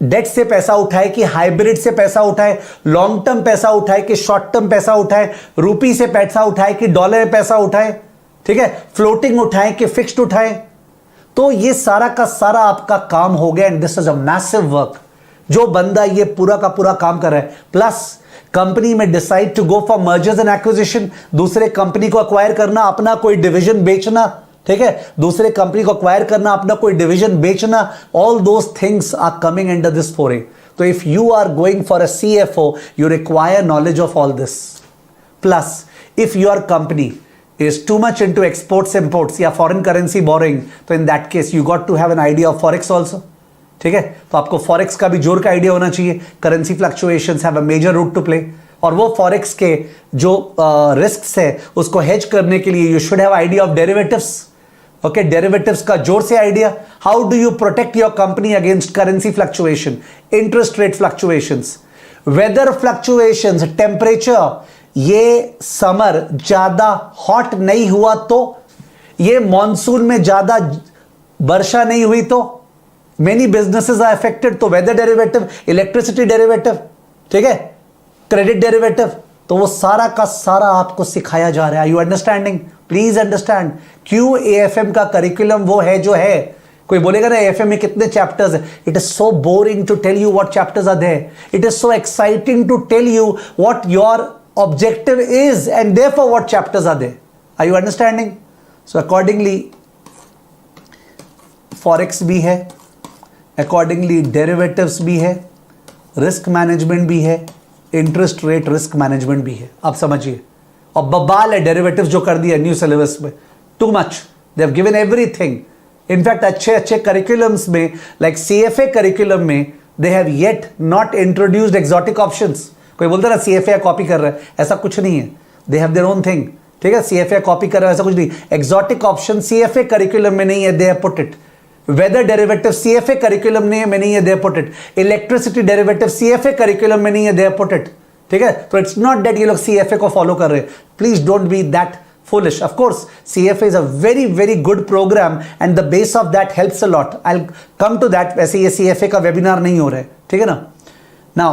डेट से पैसा उठाए कि हाइब्रिड से पैसा उठाए, लॉन्ग टर्म पैसा उठाए कि शॉर्ट टर्म पैसा उठाए, रुपी से पैसा उठाए कि डॉलर में पैसा उठाए, ठीक है, फ्लोटिंग उठाए कि फिक्स्ड उठाए। तो ये सारा का सारा आपका काम हो गया and this is a massive work जो बंदा ये पूरा का पूरा काम कर रहा है। प्लस कंपनी में decide to go for mergers and acquisition, दूसरे कंपनी को अक्वायर करना, अपना कोई डिवीजन बेचना, ठीक है, दूसरे कंपनी को अक्वायर करना, अपना कोई डिवीजन बेचना, all those things are coming under this fore. तो if you are going for a CFO you require knowledge of all this. Plus if your company is too much into exports imports या foreign currency borrowing, तो in that case you got to have an idea of forex also, ठीक है। तो आपको forex का भी जोर का आइडिया होना चाहिए। currency fluctuations have a major role to play, और वो forex के जो risks है उसको hedge करने के लिए you should have idea of derivatives, okay, derivatives का जोर से idea. how do you protect your company against currency fluctuation, interest rate fluctuations, weather fluctuations, temperature, ये समर ज्यादा हॉट नहीं हुआ तो, ये मॉनसून में ज्यादा वर्षा नहीं हुई तो, मेनी बिजनेसेस आर अफेक्टेड, तो वेदर डेरिवेटिव, इलेक्ट्रिसिटी डेरिवेटिव, ठीक है, क्रेडिट डेरिवेटिव, तो वो सारा का सारा आपको सिखाया जा रहा है। You understanding? प्लीज अंडरस्टैंड क्यों एएफएम का करिकुलम वो है जो है। कोई बोलेगा ना एएफएम में कितने चैप्टर्स है, it is so boring to tell you what chapters are there, it is so exciting to tell you what your objective is and therefore what chapters are there. Are you understanding? So accordingly forex भी है, accordingly derivatives भी है, risk management भी है, interest rate risk management भी है। आप समझिए, और बबाल है डेरिवेटिव्स जो कर दिया न्यू सिलेबस में, too much, they have given everything. In fact अच्छे अच्छे करिकुलम्स में लाइक सीएफए करिकुलम में they have yet not introduced exotic options. कोई बोलता है ना सीएफए कॉपी कर रहा है, ऐसा कुछ नहीं है, they have their own thing. ठीक है, सीएफए कॉपी कर रहा है ऐसा कुछ नहीं, एक्सोटिक ऑप्शन सीएफए करिकुलम में नहीं है, they have put it. Weather derivative CFA curriculum में नहीं है, they have put it. Electricity derivative CFA curriculum में नहीं है, दे हैव पुट इट। ठीक है, तो इट्स नॉट दैट ये लोग सीएफए को फॉलो कर रहे हैं, please don't be that foolish. Of course, CFA is a very, very good program and the base of that helps a lot. I'll come to that. वैसे ये CFA का webinar नहीं हो रहा है, ठीक है ना। Now,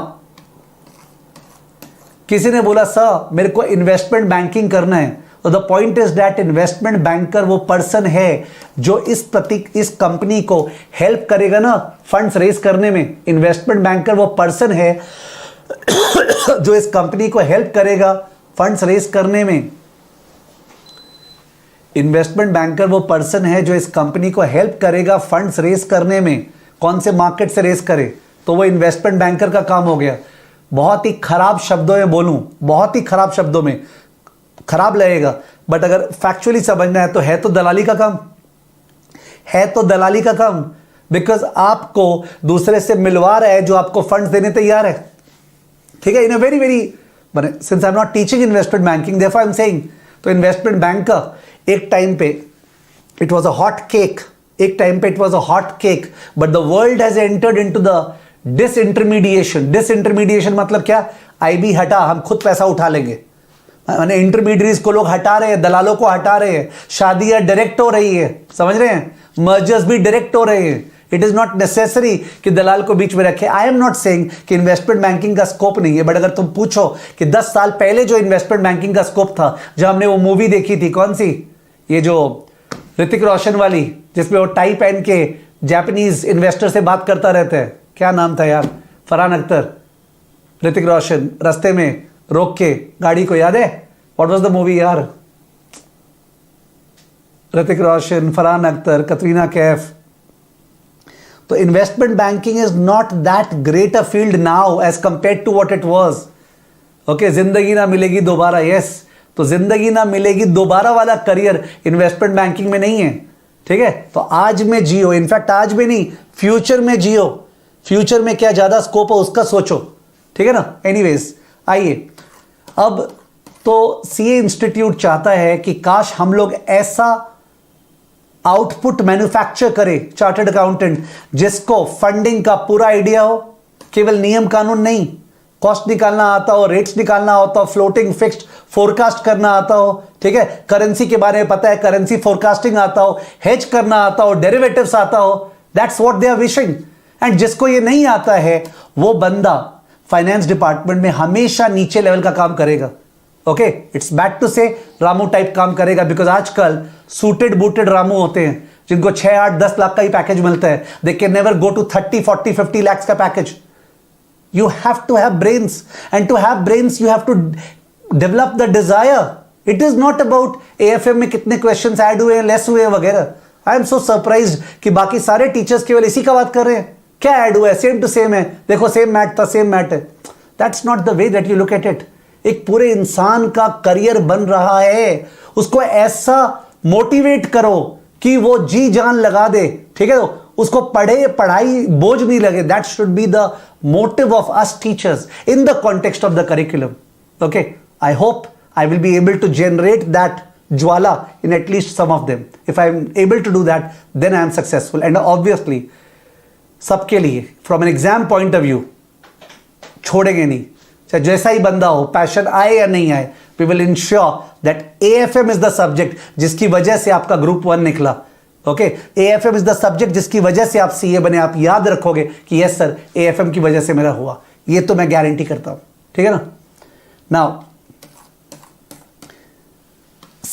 किसी ने बोला सर मेरे को इन्वेस्टमेंट बैंकिंग करना है, तो the point is that investment banker वो पर्सन है जो इस कंपनी को हेल्प करेगा ना फंड्स रेज करने में। इन्वेस्टमेंट बैंकर वो पर्सन है जो इस कंपनी को हेल्प करेगा फंड्स रेज करने में। इन्वेस्टमेंट बैंकर वो पर्सन है जो इस कंपनी को हेल्प करेगा फंड्स रेज करने में। कौन से मार्केट से रेज करे, तो वो इन्वेस्टमेंट बैंकर का काम हो गया। बहुत ही खराब शब्दों में बोलूं, बहुत ही खराब शब्दों में, खराब लगेगा बट अगर फैक्चुअली समझना है तो दलाली का काम है, तो दलाली का काम। बिकॉज आपको दूसरे से मिलवा रहा है जो आपको फंड्स देने तैयार है। ठीक है, in a very very, since I am not teaching investment banking therefore I am saying, तो इन्वेस्टमेंट बैंक का एक टाइम पे it was a hot cake, एक टाइम पे it was a hot cake, but the world has entered into the disintermediation. Disintermediation मतलब क्या, IB हटा, हम खुद पैसा उठा लेंगे। माने इंटरमीडियरीज को लोग हटा रहे हैं, दलालों को हटा रहे हैं, शादियां डायरेक्ट हो रही है, समझ रहे हैं, मर्जर्स भी डायरेक्ट हो रहे हैं। इट इज नॉट नेसेसरी कि दलाल को बीच में रखे। आई एम नॉट सेइंग कि इन्वेस्टमेंट बैंकिंग का स्कोप नहीं है, बट अगर तुम पूछो कि 10 साल पहले जो इन्वेस्टमेंट बैंकिंग का स्कोप था, जब हमने वो मूवी देखी थी, कौन सी, ये जो ऋतिक रोशन वाली, जिसमें वो टाई पहन के जापानीज इन्वेस्टर से बात करता रहता है, क्या नाम था यार, फरहान अख्तर, ऋतिक रोशन रास्ते में रोक के गाड़ी को, याद है व्हाट वाज द मूवी यार, ऋतिक रोशन, फरहान अख्तर, कतरीना कैफ। तो investment banking is not that great a field now as compare to what it was. Okay, Zindagi Na मिलेगी दोबारा, यस, तो जिंदगी ना मिलेगी दोबारा वाला करियर इन्वेस्टमेंट बैंकिंग में नहीं है। ठीक है, तो आज में जियो, इनफैक्ट आज में नहीं, फ्यूचर में जियो। फ्यूचर में क्या ज्यादा स्कोप है उसका सोचो, ठीक है ना। एनीवेज, आइए अब, तो सीए इंस्टीट्यूट चाहता है कि काश हम लोग ऐसा आउटपुट मैन्युफैक्चर करें, चार्टर्ड अकाउंटेंट, जिसको फंडिंग का पूरा आइडिया हो, केवल नियम कानून नहीं, कॉस्ट निकालना आता हो, रेट्स निकालना होता हो, फ्लोटिंग फिक्स्ड फोरकास्ट करना आता हो, ठीक है, करेंसी के बारे में पता है, करेंसी फोरकास्टिंग आता हो, हेज करना आता हो, डेरिवेटिव्स आता हो, that's what they are wishing. And जिसको ये नहीं आता है वो बंदा फाइनेंस डिपार्टमेंट में हमेशा नीचे लेवल का काम करेगा। ओके, इट्स बैड टू से रामू टाइप काम करेगा, बिकॉज आजकल सूटेड बूटेड रामू होते हैं जिनको 6, 8, 10 लाख का ही पैकेज मिलता है। They can never go to 30, 40, 50 lakhs का package. You have to have brains, and to have brains you have to develop the desire. It is not about AFM में कितने questions add हुए हैं, less हुए हैं वगैरह। I am so surprised कि बाकी सारे टीचर्स केवल इसी का बात कर रहे हैं, क्या ऐड हुआ है, सेम टू सेम है, देखो सेम मैट था, सेम मैट है। That's not the way that you look at it. एक पूरे इंसान का करियर बन रहा है, उसको ऐसा मोटिवेट करो कि वो जी जान लगा दे, ठीक है, उसको पढ़ाई बोझ नहीं लगे। That should be the motive of us teachers in the context of the curriculum. Okay, I hope I will be able to generate that ज्वाला in at least some of them. If I am able to do that, then I am successful. And obviously सबके लिए from an exam point of view छोड़ेंगे नहीं, चाहे जैसा ही बंदा हो, passion आए या नहीं आए, we will ensure that AFM is the subject जिसकी वजह से आपका ग्रुप 1 निकला। Okay, AFM is the subject जिसकी वजह से आप सीए बने। आप याद रखोगे कि यस सर, एएफएम की वजह से मेरा हुआ, ये तो मैं गारंटी करता हूं, ठीक है ना। नाउ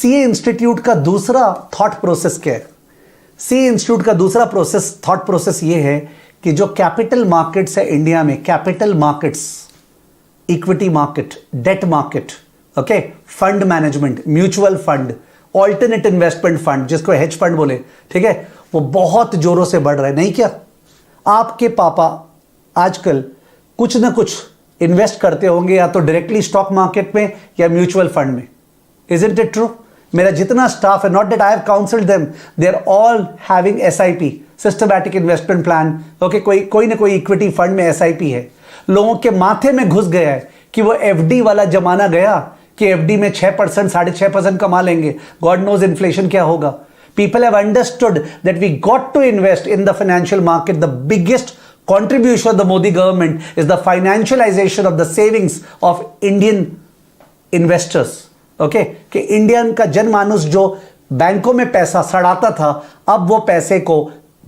सीए इंस्टीट्यूट का दूसरा थॉट प्रोसेस क्या है? सीए इंस्टीट्यूट का दूसरा थॉट प्रोसेस ये है कि जो कैपिटल मार्केट्स है इंडिया में, capital markets, equity market, debt market, okay, fund management, mutual fund, alternate investment fund, जिसको हेज फंड बोले, ठीक है, वो बहुत जोरों से बढ़ रहा है। नहीं क्या आपके पापा आजकल कुछ ना कुछ इन्वेस्ट करते होंगे, या तो डायरेक्टली स्टॉक मार्केट में या म्यूचुअल फंड में? Isn't it true? मेरा जितना स्टाफ है, not that I have counseled them, they are all having SIP, systematic investment plan, okay, कोई ना कोई इक्विटी फंड में SIP है। लोगों के माथे में घुस गया है कि वो FD वाला जमाना गया कि FD में 6%, 6.5% कमा लेंगे, God knows इन्फ्लेशन क्या होगा। People have understood that we got to invest in the financial market. The biggest contribution of the Modi government is the financialization of the savings of Indian investors. Okay, कि Indian का जनमानुस जो बैंकों में पैसा सड़ाता था, अब वो पैसे को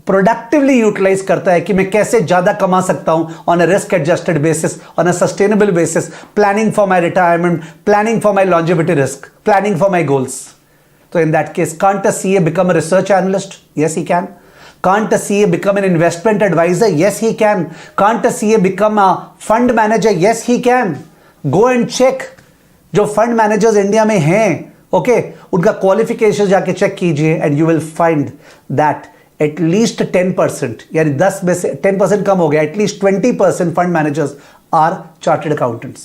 प्रोडक्टिवली यूटिलाइज करता है कि मैं कैसे ज्यादा कमा सकता हूं on a risk adjusted basis, on a sustainable basis, planning for my retirement, planning for my longevity risk, planning for my goals. तो in that case, can't a CA become a research analyst? Yes he can. Can't a CA become an investment advisor? Yes, he can. Can't a CA become a fund manager? Yes, he can. Go and check. जो fund managers India में हैं, okay, उनका qualification जाके check कीजिए and you will find that at least 10%, यानी 10 में से 10% कम हो गया, at least 20% fund managers are chartered accountants.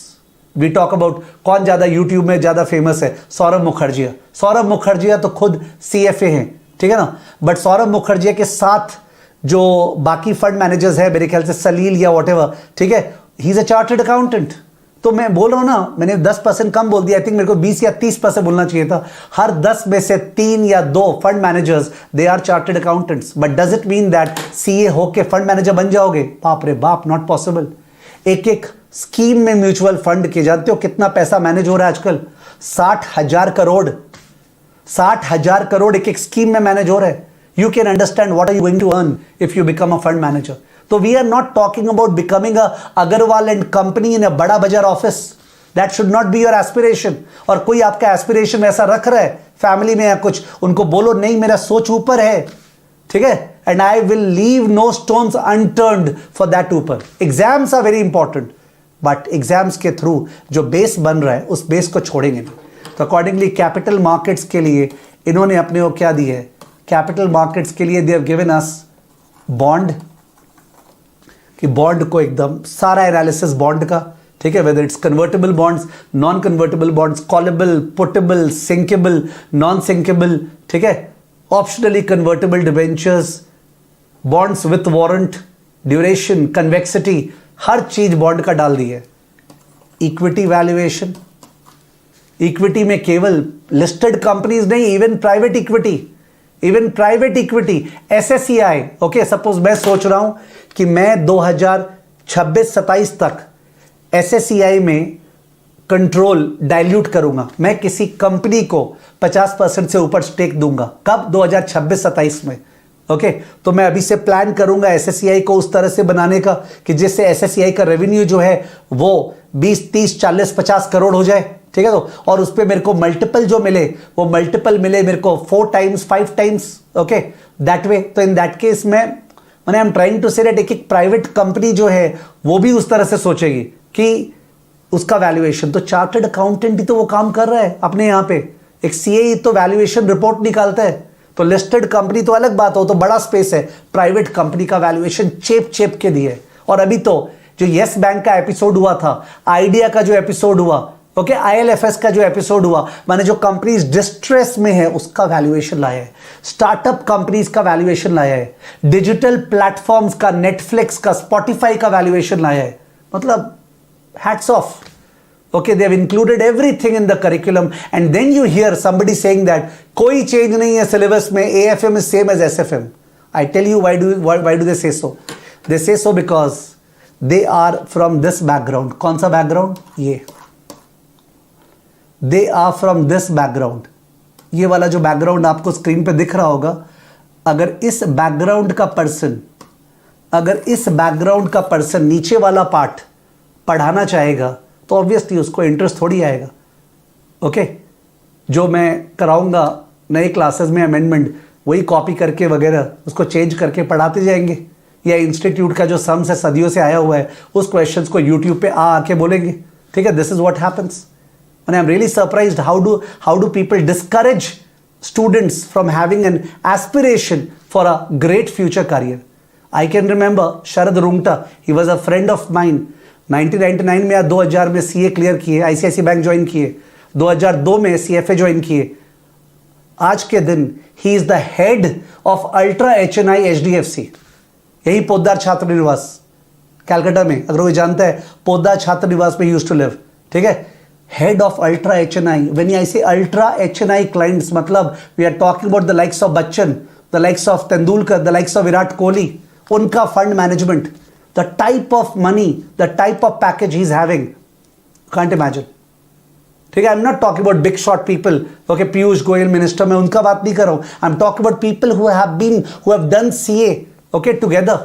We talk about कौन ज्यादा यूट्यूब में ज्यादा फेमस है? सौरभ मुखर्जिया। सौरभ मुखर्जिया तो खुद CFA हैं, ठीक है ना, बट सौरभ मुखर्जिया के साथ जो बाकी फंड मैनेजर्स है, मेरे ख्याल से सलील या वॉटेवर, ठीक है, he is a chartered accountant. तो मैं बोल रहा हूं ना, मैंने 10% कम बोल दिया, आई थिंक मेरे को 20 या 30% बोलना चाहिए था। हर 10 में से 3 या 2 fund managers they are chartered accountants. But does it mean that CA होके फंड मैनेजर बन जाओगे? बाप रे बाप, नॉट पॉसिबल। एक एक स्कीम में म्यूचुअल फंड के जानते हो कितना पैसा मैनेज हो रहा है आजकल? 60,000 करोड़, 60,000 करोड़ एक एक स्कीम में मैनेज हो रहा है। You can understand what are you going to earn if you become a fund manager. तो we are not talking about becoming a Agarwal and company in a Bada Bazaar office. That should not be your aspiration. और कोई आपका aspiration ऐसा रख रहा है family में या कुछ, उनको बोलो नहीं, मेरा सोच ऊपर है, ठीक है, and I will leave no stones unturned for that ऊपर। Exams are very important, but exams के थ्रू जो बेस बन रहा है उस बेस को छोड़ेंगे नहीं। तो अकॉर्डिंगली कैपिटल मार्केट्स के लिए इन्होंने अपने को क्या दी है? कैपिटल मार्केट्स के लिए they have given us bond, कि बॉन्ड को एकदम सारा एनालिसिस बॉन्ड का, ठीक है, whether it's convertible bonds, non convertible bonds, callable, putable, sinkable, non sinkable, ठीक है, optionally convertible debentures, bonds with warrant, duration, convexity, हर चीज बॉन्ड का डाल दी है। इक्विटी वैल्यूएशन, इक्विटी में केवल लिस्टेड कंपनीज नहीं, even private equity, SSEI, okay, suppose मैं सोच रहा हूं कि मैं 2026-27 तक SSEI में कंट्रोल डाइल्यूट करूंगा, मैं किसी कंपनी को 50% से ऊपर स्टेक दूंगा। कब? 2026-27 में, ओके। तो मैं अभी से प्लान करूंगा SSEI को उस तरह से बनाने का कि जिससे SSEI का रेवेन्यू जो है वो 20, 30, 40, 50 करोड़ हो जाए, ठीक है। तो और उस पर मेरे को मल्टीपल जो मिले, वो मल्टीपल मिले मेरे को 4 times, 5 times, okay, that way. तो इन दैट केस में I am trying to say that एक प्राइवेट कंपनी जो है वो भी उस तरह से सोचेगी कि उसका वैल्यूएशन। तो चार्टर्ड अकाउंटेंट ही तो वो काम कर रहा है अपने यहाँ पे। एक सीए तो वैल्यूएशन रिपोर्ट निकालता है। तो लिस्टेड कंपनी तो अलग बात हो, तो बड़ा स्पेस है, प्राइवेट कंपनी का वैल्यूएशन चेप के दिए। और अभी तो जो यस बैंक का एपिसोड हुआ था, आइडिया का जो एपिसोड हुआ, ओके, ILFS का जो एपिसोड हुआ, माने जो कंपनीज डिस्ट्रेस में है उसका वैल्यूएशन लाया है, स्टार्टअप कंपनीज का वैल्यूएशन लाया है, डिजिटल प्लेटफॉर्म्स का, नेटफ्लिक्स का, स्पॉटिफाई का वैल्यूएशन लाया है। मतलब hats off, okay, they have included everything in the curriculum, and then you hear somebody saying that कोई चेंज नहीं है सिलेबस में, AFM is same as SFM. I tell you why do they say so? They say so because they are from this background. कौन सा background? ये they are from this background. ये वाला जो background आपको स्क्रीन पे दिख रहा होगा, अगर इस background का पर्सन नीचे वाला पार्ट पढ़ाना चाहेगा तो ऑब्वियसली उसको इंटरेस्ट थोड़ी आएगा, ओके। जो मैं कराऊंगा नए क्लासेस में अमेंडमेंट, वही कॉपी करके वगैरह उसको चेंज करके पढ़ाते जाएंगे, या इंस्टीट्यूट का जो सम्स है सदियों से आया हुआ है उस क्वेश्चंस को यूट्यूब पे आके बोलेंगे, ठीक है. This is what happens. And I'm really surprised how do people discourage students from having an aspiration for a great future career. I can remember Sharad Rungta, he was a friend of mine. 1999 में या 2000 में CA clear किए, ICICI bank join किए, 2002 में CFA join किए. आज के दिन he is the head of Ultra HNI HDFC. यही पोद्दार छात्र निवास कैलकाटा में, अगर कोई जानता है पोद्दार छात्र निवास में यूज्ड टू लिव, ठीक है. Head of Ultra HNI. When I say Ultra HNI clients, मतलब we are talking about the likes of Bachchan, the likes of Tendulkar, the likes of Virat Kohli. उनका fund management, the type of money, the type of package he's having, can't imagine. ठीक है. I'm not talking about big shot people. Okay, Piyush Goyal minister, मैं उनका बात नहीं कर रहा हूँ. I'm talking about people who have done CA, okay, together.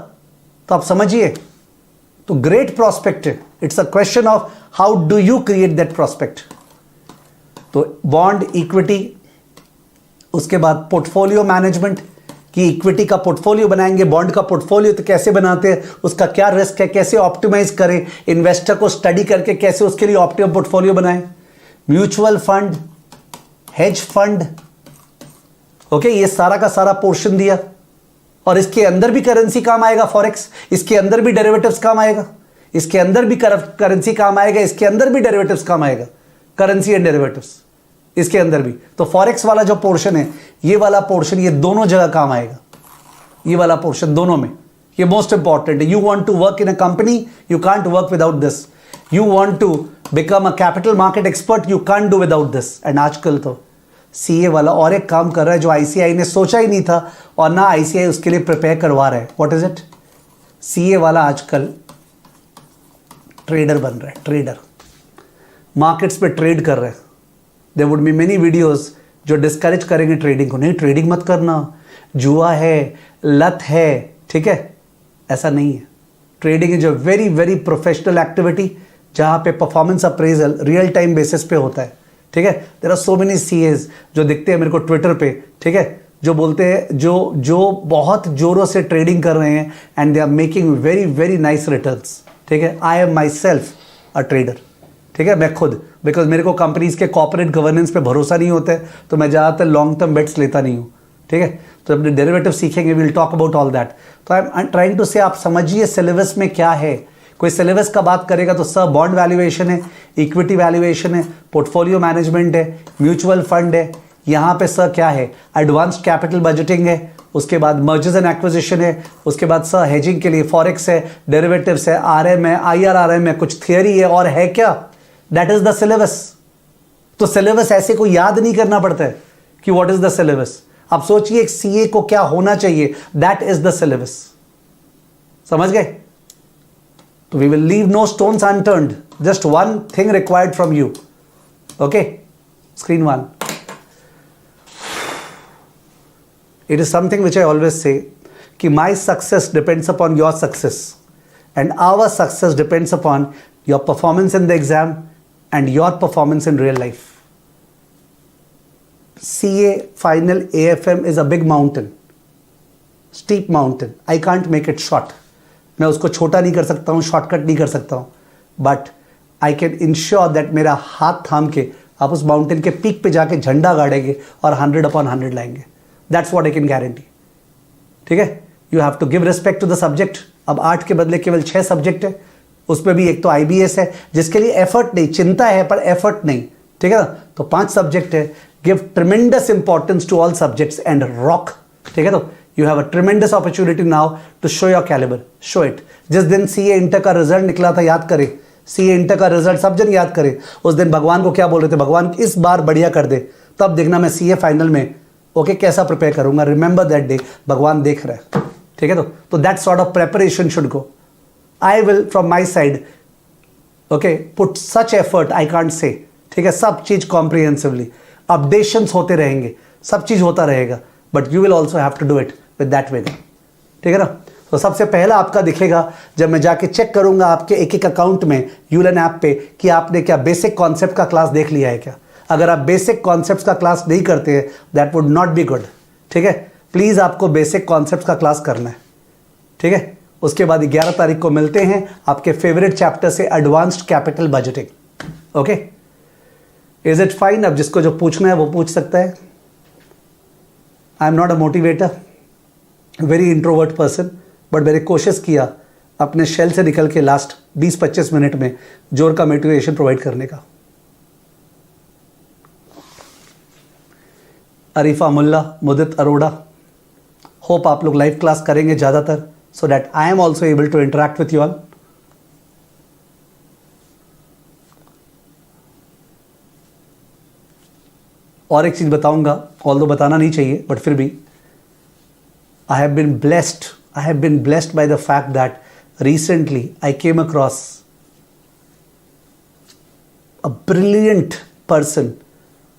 तो आप समझिए, तो great prospect है. It's a question of how do you create that prospect. तो बॉन्ड इक्विटी, उसके बाद पोर्टफोलियो मैनेजमेंट की इक्विटी का पोर्टफोलियो बनाएंगे, बॉन्ड का पोर्टफोलियो तो कैसे बनाते हैं, उसका क्या रिस्क है, कैसे ऑप्टिमाइज करें, इन्वेस्टर को स्टडी करके कैसे उसके लिए ऑप्टिमम पोर्टफोलियो बनाएं, mutual fund, hedge fund, okay, ये सारा का सारा पोर्शन दिया. और इसके अंदर भी करेंसी काम आएगा, फॉरेक्स, इसके अंदर भी डेरिवेटिव्स काम आएगा, इसके अंदर भी करेंसी काम आएगा, इसके अंदर भी डेरिवेटिव्स काम आएगा, करेंसी एंड डेरिवेटिव्स इसके अंदर भी. तो फॉरेक्स वाला जो पोर्शन है, ये वाला पोर्शन, ये दोनों जगह काम आएगा, ये वाला पोर्शन दोनों में. ये मोस्ट इंपॉर्टेंट है. You want to work in a company, you can't work without this. You want to become a capital market expert, you can't do without this. And आजकल तो सीए वाला और एक काम कर रहा है जो आईसीआई ने सोचा ही नहीं था, और ना आईसीआई उसके लिए प्रिपेयर करवा रहा है. What is it? सीए वाला आजकल ट्रेडर बन रहा है, ट्रेडर मार्केट्स पे ट्रेड कर रहे हैं. There would be many videos जो डिस्करेज करेंगे ट्रेडिंग को. नहीं, ट्रेडिंग मत करना, जुआ है, लत है, ठीक है. ऐसा नहीं है. Trading is a very very professional activity जहां पे performance appraisal real time basis पे होता है, ठीक है. There are so many CS जो दिखते हैं मेरे को ट्विटर पे, ठीक है, जो बोलते हैं, जो बहुत जोरों से ट्रेडिंग कर रहे हैं and they are making very very nice returns, ठीक है. I am myself a trader, ठीक है, मैं खुद, बिकॉज मेरे को कंपनीज के कॉर्पोरेट गवर्नेंस पे भरोसा नहीं होता है, तो मैं ज़्यादातर लॉन्ग टर्म बेट्स लेता नहीं हूँ, ठीक है. तो अपने डेरिवेटिव सीखेंगे, we will talk about all that. तो आई एम ट्राइंग टू से, आप समझिए सिलेबस में क्या है. कोई सिलेबस का बात करेगा तो सर बॉन्ड वैल्यूएशन है, इक्विटी वैल्यूएशन है, पोर्टफोलियो मैनेजमेंट है, म्यूचुअल फंड है. यहाँ पे सर क्या है, एडवांस्ड कैपिटल बजटिंग है, उसके बाद मर्जर्स एंड एक्विजिशन है, उसके बाद सर हेजिंग के लिए फॉरेक्स है, डेरिवेटिव्स है, आरएम है, आईआरआरएम है, कुछ थियरी है, और है क्या, दैट इज द सिलेबस. तो सिलेबस ऐसे को याद नहीं करना पड़ता है कि व्हाट इज द सिलेबस. आप सोचिए एक सीए को क्या होना चाहिए, दैट इज द सिलेबस. समझ गए? तो we will leave no stones unturned, just one thing required from you. Okay, screen one. It is something which I always say कि my success depends upon your success and our success depends upon your performance in the exam and your performance in real life. CA final AFM is a big mountain, steep mountain. I can't make it short. मैं उसको छोटा नहीं कर सकता हूँ, shortcut नहीं कर सकता हूँ, but I can ensure that मेरा हाथ थाम के आप उस माउंटेन के पीक पे जाके झंडा गाड़ेंगे और 100/100 लाएंगे. That's what I can guarantee. ठीक है. You have to give respect to the subject. अब 8 के बदले केवल 6 सब्जेक्ट है, उसमें भी एक तो IBS है जिसके लिए एफर्ट नहीं, चिंता है पर एफर्ट नहीं, ठीक है ना. तो 5 सब्जेक्ट है. Give tremendous importance to all subjects and rock, ठीक है. तो you have a tremendous opportunity now to show your calibre, show it. जिस दिन सीए इंटर का रिजल्ट निकला था, याद करें, सीए इंटर का रिजल्ट सब जन याद करें. उस दिन भगवान को क्या बोल रहे थे, भगवान इस बार बढ़िया कर दे, तब देखना मैं सीए फाइनल में ओके कैसा प्रिपेयर करूंगा. रिमेंबर दैट डे, भगवान देख रहा है, ठीक है. तो that sort of preparation should go. I will from my side okay put such effort, I can't say, ठीक है. सब चीज कॉम्प्रिहेंसिवली, अपडेशंस होते रहेंगे, सब चीज होता रहेगा, but you will also have to do it with that way, ठीक है ना. तो सबसे पहला आपका दिखेगा जब मैं जाके चेक करूंगा आपके एक एक अकाउंट में यूलन ऐप पे कि आपने क्या बेसिक कॉन्सेप्ट का क्लास देख लिया है क्या. अगर आप बेसिक कॉन्सेप्ट्स का क्लास नहीं करते हैं that would not be good, ठीक है। प्लीज़ आपको बेसिक कॉन्सेप्ट्स का क्लास करना है, ठीक है। उसके बाद 11 तारीख को मिलते हैं आपके फेवरेट चैप्टर से advanced capital budgeting, okay. Is it fine? अब जिसको जो पूछना है वो पूछ सकता है। I am not a motivator, very introvert person, but मैंने कोशिश किया अपने शेल से निकल के लास्ट 20-25 मिनट में जोर का मोटिवेशन प्रोवाइड करने का। अरीफा मुल्ला, मुदित अरोड़ा, होप आप लोग लाइव क्लास करेंगे ज़्यादातर, so that I am also able to interact with you all. और एक चीज़ बताऊंगा, ऑल्दो बताना नहीं चाहिए बट फिर भी, I have been blessed by the fact that recently I came across a brilliant person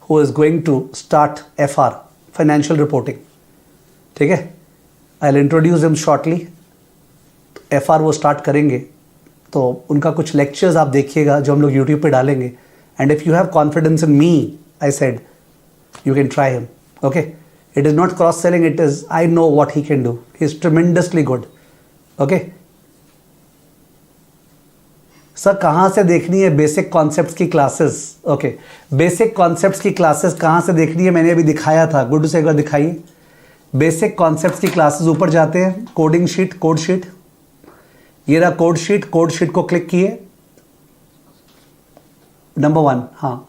who is going to start FR, financial reporting, ठीक है। I'll introduce him shortly। FR वो स्टार्ट करेंगे तो उनका कुछ लेक्चर्स आप देखिएगा जो हम लोग यूट्यूब पे डालेंगे। And if you have confidence in me, I said you can try him, okay। It is not cross selling, it is I know what he can do, he is tremendously good, okay। Sir कहाँ से देखनी है basic concepts की classes? Okay, basic concepts की classes कहाँ से देखनी है मैंने अभी दिखाया था, गुड से एक बार दिखाइए। बेसिक कॉन्सेप्ट्स की क्लासेस ऊपर जाते हैं, कोडिंग शीट, कोड शीट, ये रहा कोड शीट। कोड शीट को क्लिक किए, नंबर 1, हाँ,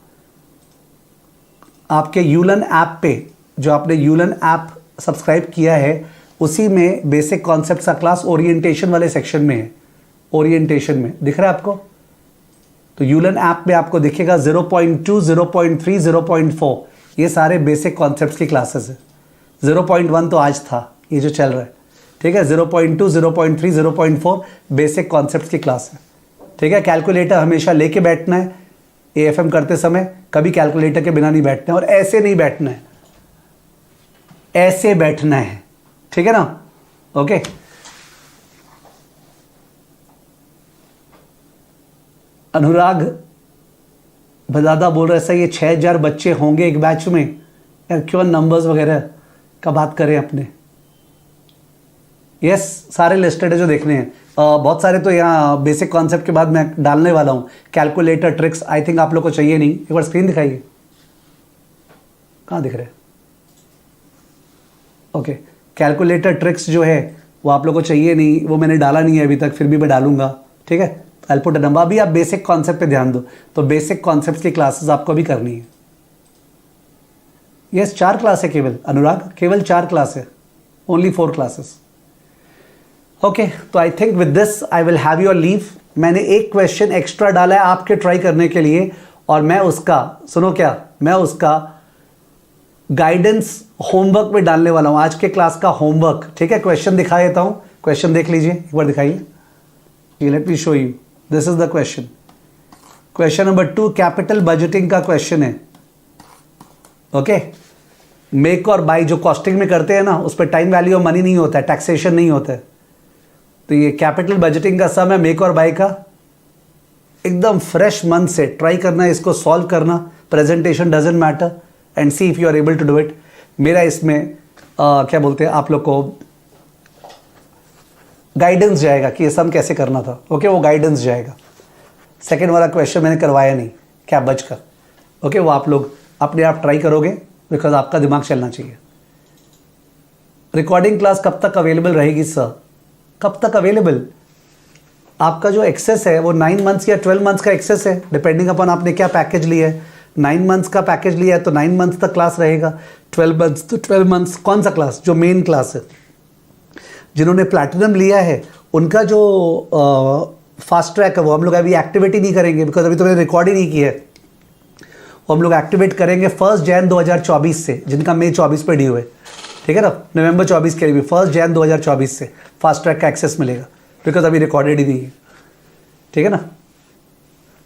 आपके यूलन ऐप पे, जो आपने यूलन ऐप सब्सक्राइब किया है उसी में बेसिक कॉन्सेप्ट्स का क्लास ओरिएंटेशन वाले सेक्शन में है। ओरिएंटेशन में दिख रहा है आपको? तो यूलन ऐप में आपको दिखेगा 0.2, 0.3, 0.4, ये सारे बेसिक कॉन्सेप्ट्स की क्लासेस है। 0.1 तो आज था, ये जो चल रहा है, ठीक है। 0.2, 0.3, 0.4 बेसिक कॉन्सेप्ट्स की क्लास है, ठीक है। कैलकुलेटर हमेशा लेके बैठना है AFM करते समय, कभी कैलकुलेटर के बिना नहीं बैठना है, और ऐसे नहीं बैठना है, ऐसे बैठना है, ठीक है ना, ओके। अनुराग बदादा बोल रहे सर ये 6000 बच्चे होंगे एक बैच में, यार क्यों नंबर्स वगैरह का बात करें अपने। यस, सारे लिस्टेड है जो देखने हैं। बहुत सारे तो यहाँ बेसिक कॉन्सेप्ट के बाद मैं डालने वाला हूँ। कैलकुलेटर ट्रिक्स आई थिंक आप लोग को चाहिए नहीं, एक बार स्क्रीन दिखाइए, कहाँ दिख रहे हैं? ओके, कैलकुलेटर ट्रिक्स जो है वो आप लोग को चाहिए नहीं, वो मैंने डाला नहीं है अभी तक, फिर भी मैं डालूंगा, ठीक है। I put a number. अभी आप बेसिक कॉन्सेप्ट पे ध्यान दो, तो बेसिक कॉन्सेप्ट की क्लासेस आपको भी करनी है। यस, 4 क्लास है केवल अनुराग, केवल 4 क्लास है, ओनली 4 क्लासेस, ओके। तो I think with this I will have your leave. मैंने एक क्वेश्चन एक्स्ट्रा डाला है आपके ट्राई करने के लिए, और मैं उसका, सुनो क्या, मैं उसका गाइडेंस होमवर्क में डालने वाला हूं, आज के क्लास का होमवर्क, ठीक है। क्वेश्चन दिखा देता हूं, क्वेश्चन देख लीजिए, एक बार दिखाइए, let me show you, this is the question. Question number 2 capital budgeting का क्वेश्चन है, ओके। मेक और बाय जो कॉस्टिंग में करते हैं ना, उस पर टाइम वैल्यू ऑफ मनी नहीं होता है, टैक्सेशन नहीं होता है, तो ये कैपिटल बजटिंग का सम है मेक और बाय का। एकदम फ्रेश मन से ट्राई करना है इसको सॉल्व करना, presentation doesn't matter, and see if you are able to do it. मेरा इसमें क्या बोलते हैं आप लोग को गाइडेंस जाएगा कि ये सम कैसे करना था, ओके, वो गाइडेंस जाएगा। सेकेंड वाला क्वेश्चन मैंने करवाया नहीं, क्या बचकर, ओके, वो आप लोग अपने आप ट्राई करोगे, बिकॉज आपका दिमाग चलना चाहिए। रिकॉर्डिंग क्लास कब तक अवेलेबल रहेगी सर? कब तक अवेलेबल? आपका जो एक्सेस है वो 9 मंथ्स या 12 मंथ्स का एक्सेस है, डिपेंडिंग अपॉन आपने क्या पैकेज लिया है। 9 मंथ्स का पैकेज लिया है तो 9 मंथ्स तक क्लास रहेगा, 12 मंथ्स तो 12 मंथ्स। कौन सा क्लास? जो मेन क्लास है। जिन्होंने प्लैटिनम लिया है उनका जो फास्ट ट्रैक है वो हम लोग अभी एक्टिवेट ही नहीं करेंगे, बिकॉज अभी तो मैंने रिकॉर्ड ही नहीं किया है। वो हम लोग एक्टिवेट करेंगे 1 जनवरी 2024 से, जिनका मई 24 पे ड्यू है, ठीक है ना, नवंबर 24 के लिए भी 1 जनवरी 2024 से फास्ट ट्रैक का एक्सेस मिलेगा, बिकॉज अभी रिकॉर्डेड ही नहीं है, ठीक है ना।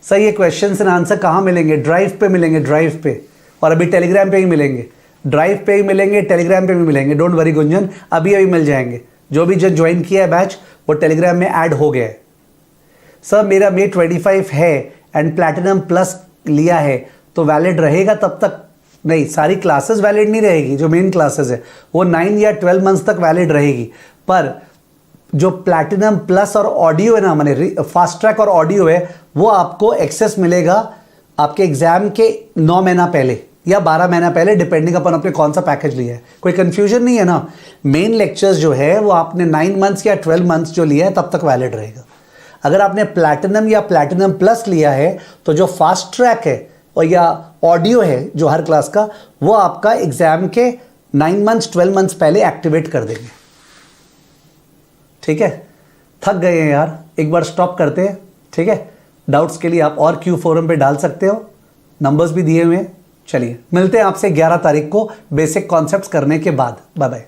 सही है। क्वेश्चन एंड आंसर कहाँ मिलेंगे? ड्राइव पे मिलेंगे, ड्राइव पे, और अभी टेलीग्राम पे ही मिलेंगे, ड्राइव पे ही मिलेंगे, टेलीग्राम पे भी मिलेंगे। डोंट वरी गुंजन, अभी अभी मिल जाएंगे। जो भी जो ज्वाइन किया है बैच वो टेलीग्राम में ऐड हो गया है। सर मेरा मे 25 है एंड प्लैटिनम प्लस लिया है, तो वैलिड रहेगा तब तक नहीं, सारी क्लासेस वैलिड नहीं रहेगी, जो मेन क्लासेस है वो 9 या 12 मंथ्स तक वैलिड रहेगी। पर जो प्लैटिनम प्लस और ऑडियो है ना, माने फास्ट ट्रैक और ऑडियो है, वो आपको एक्सेस मिलेगा आपके एग्जाम के 9 महीना पहले या 12 महीना पहले, डिपेंडिंग अपन आपने कौन सा पैकेज लिया है। कोई कंफ्यूजन नहीं है ना। मेन लेक्चर्स जो है वो आपने 9 मंथ्स या 12 मंथ्स जो लिया है तब तक वैलिड रहेगा। अगर आपने प्लैटिनम या प्लैटिनम प्लस लिया है तो जो फास्ट ट्रैक है और या ऑडियो है जो हर क्लास का, वो आपका एग्जाम के 9 मंथ्स 12 मंथ्स पहले एक्टिवेट कर देंगे। ठीक है, थक गए हैं यार, एक बार स्टॉप करते हैं। ठीक है, डाउट्स के लिए आप और क्यू फोरम पे डाल सकते हो, नंबर्स भी दिए हुए हैं। चलिए मिलते हैं आपसे 11 तारीख को बेसिक कॉन्सेप्ट्स करने के बाद। Bye bye.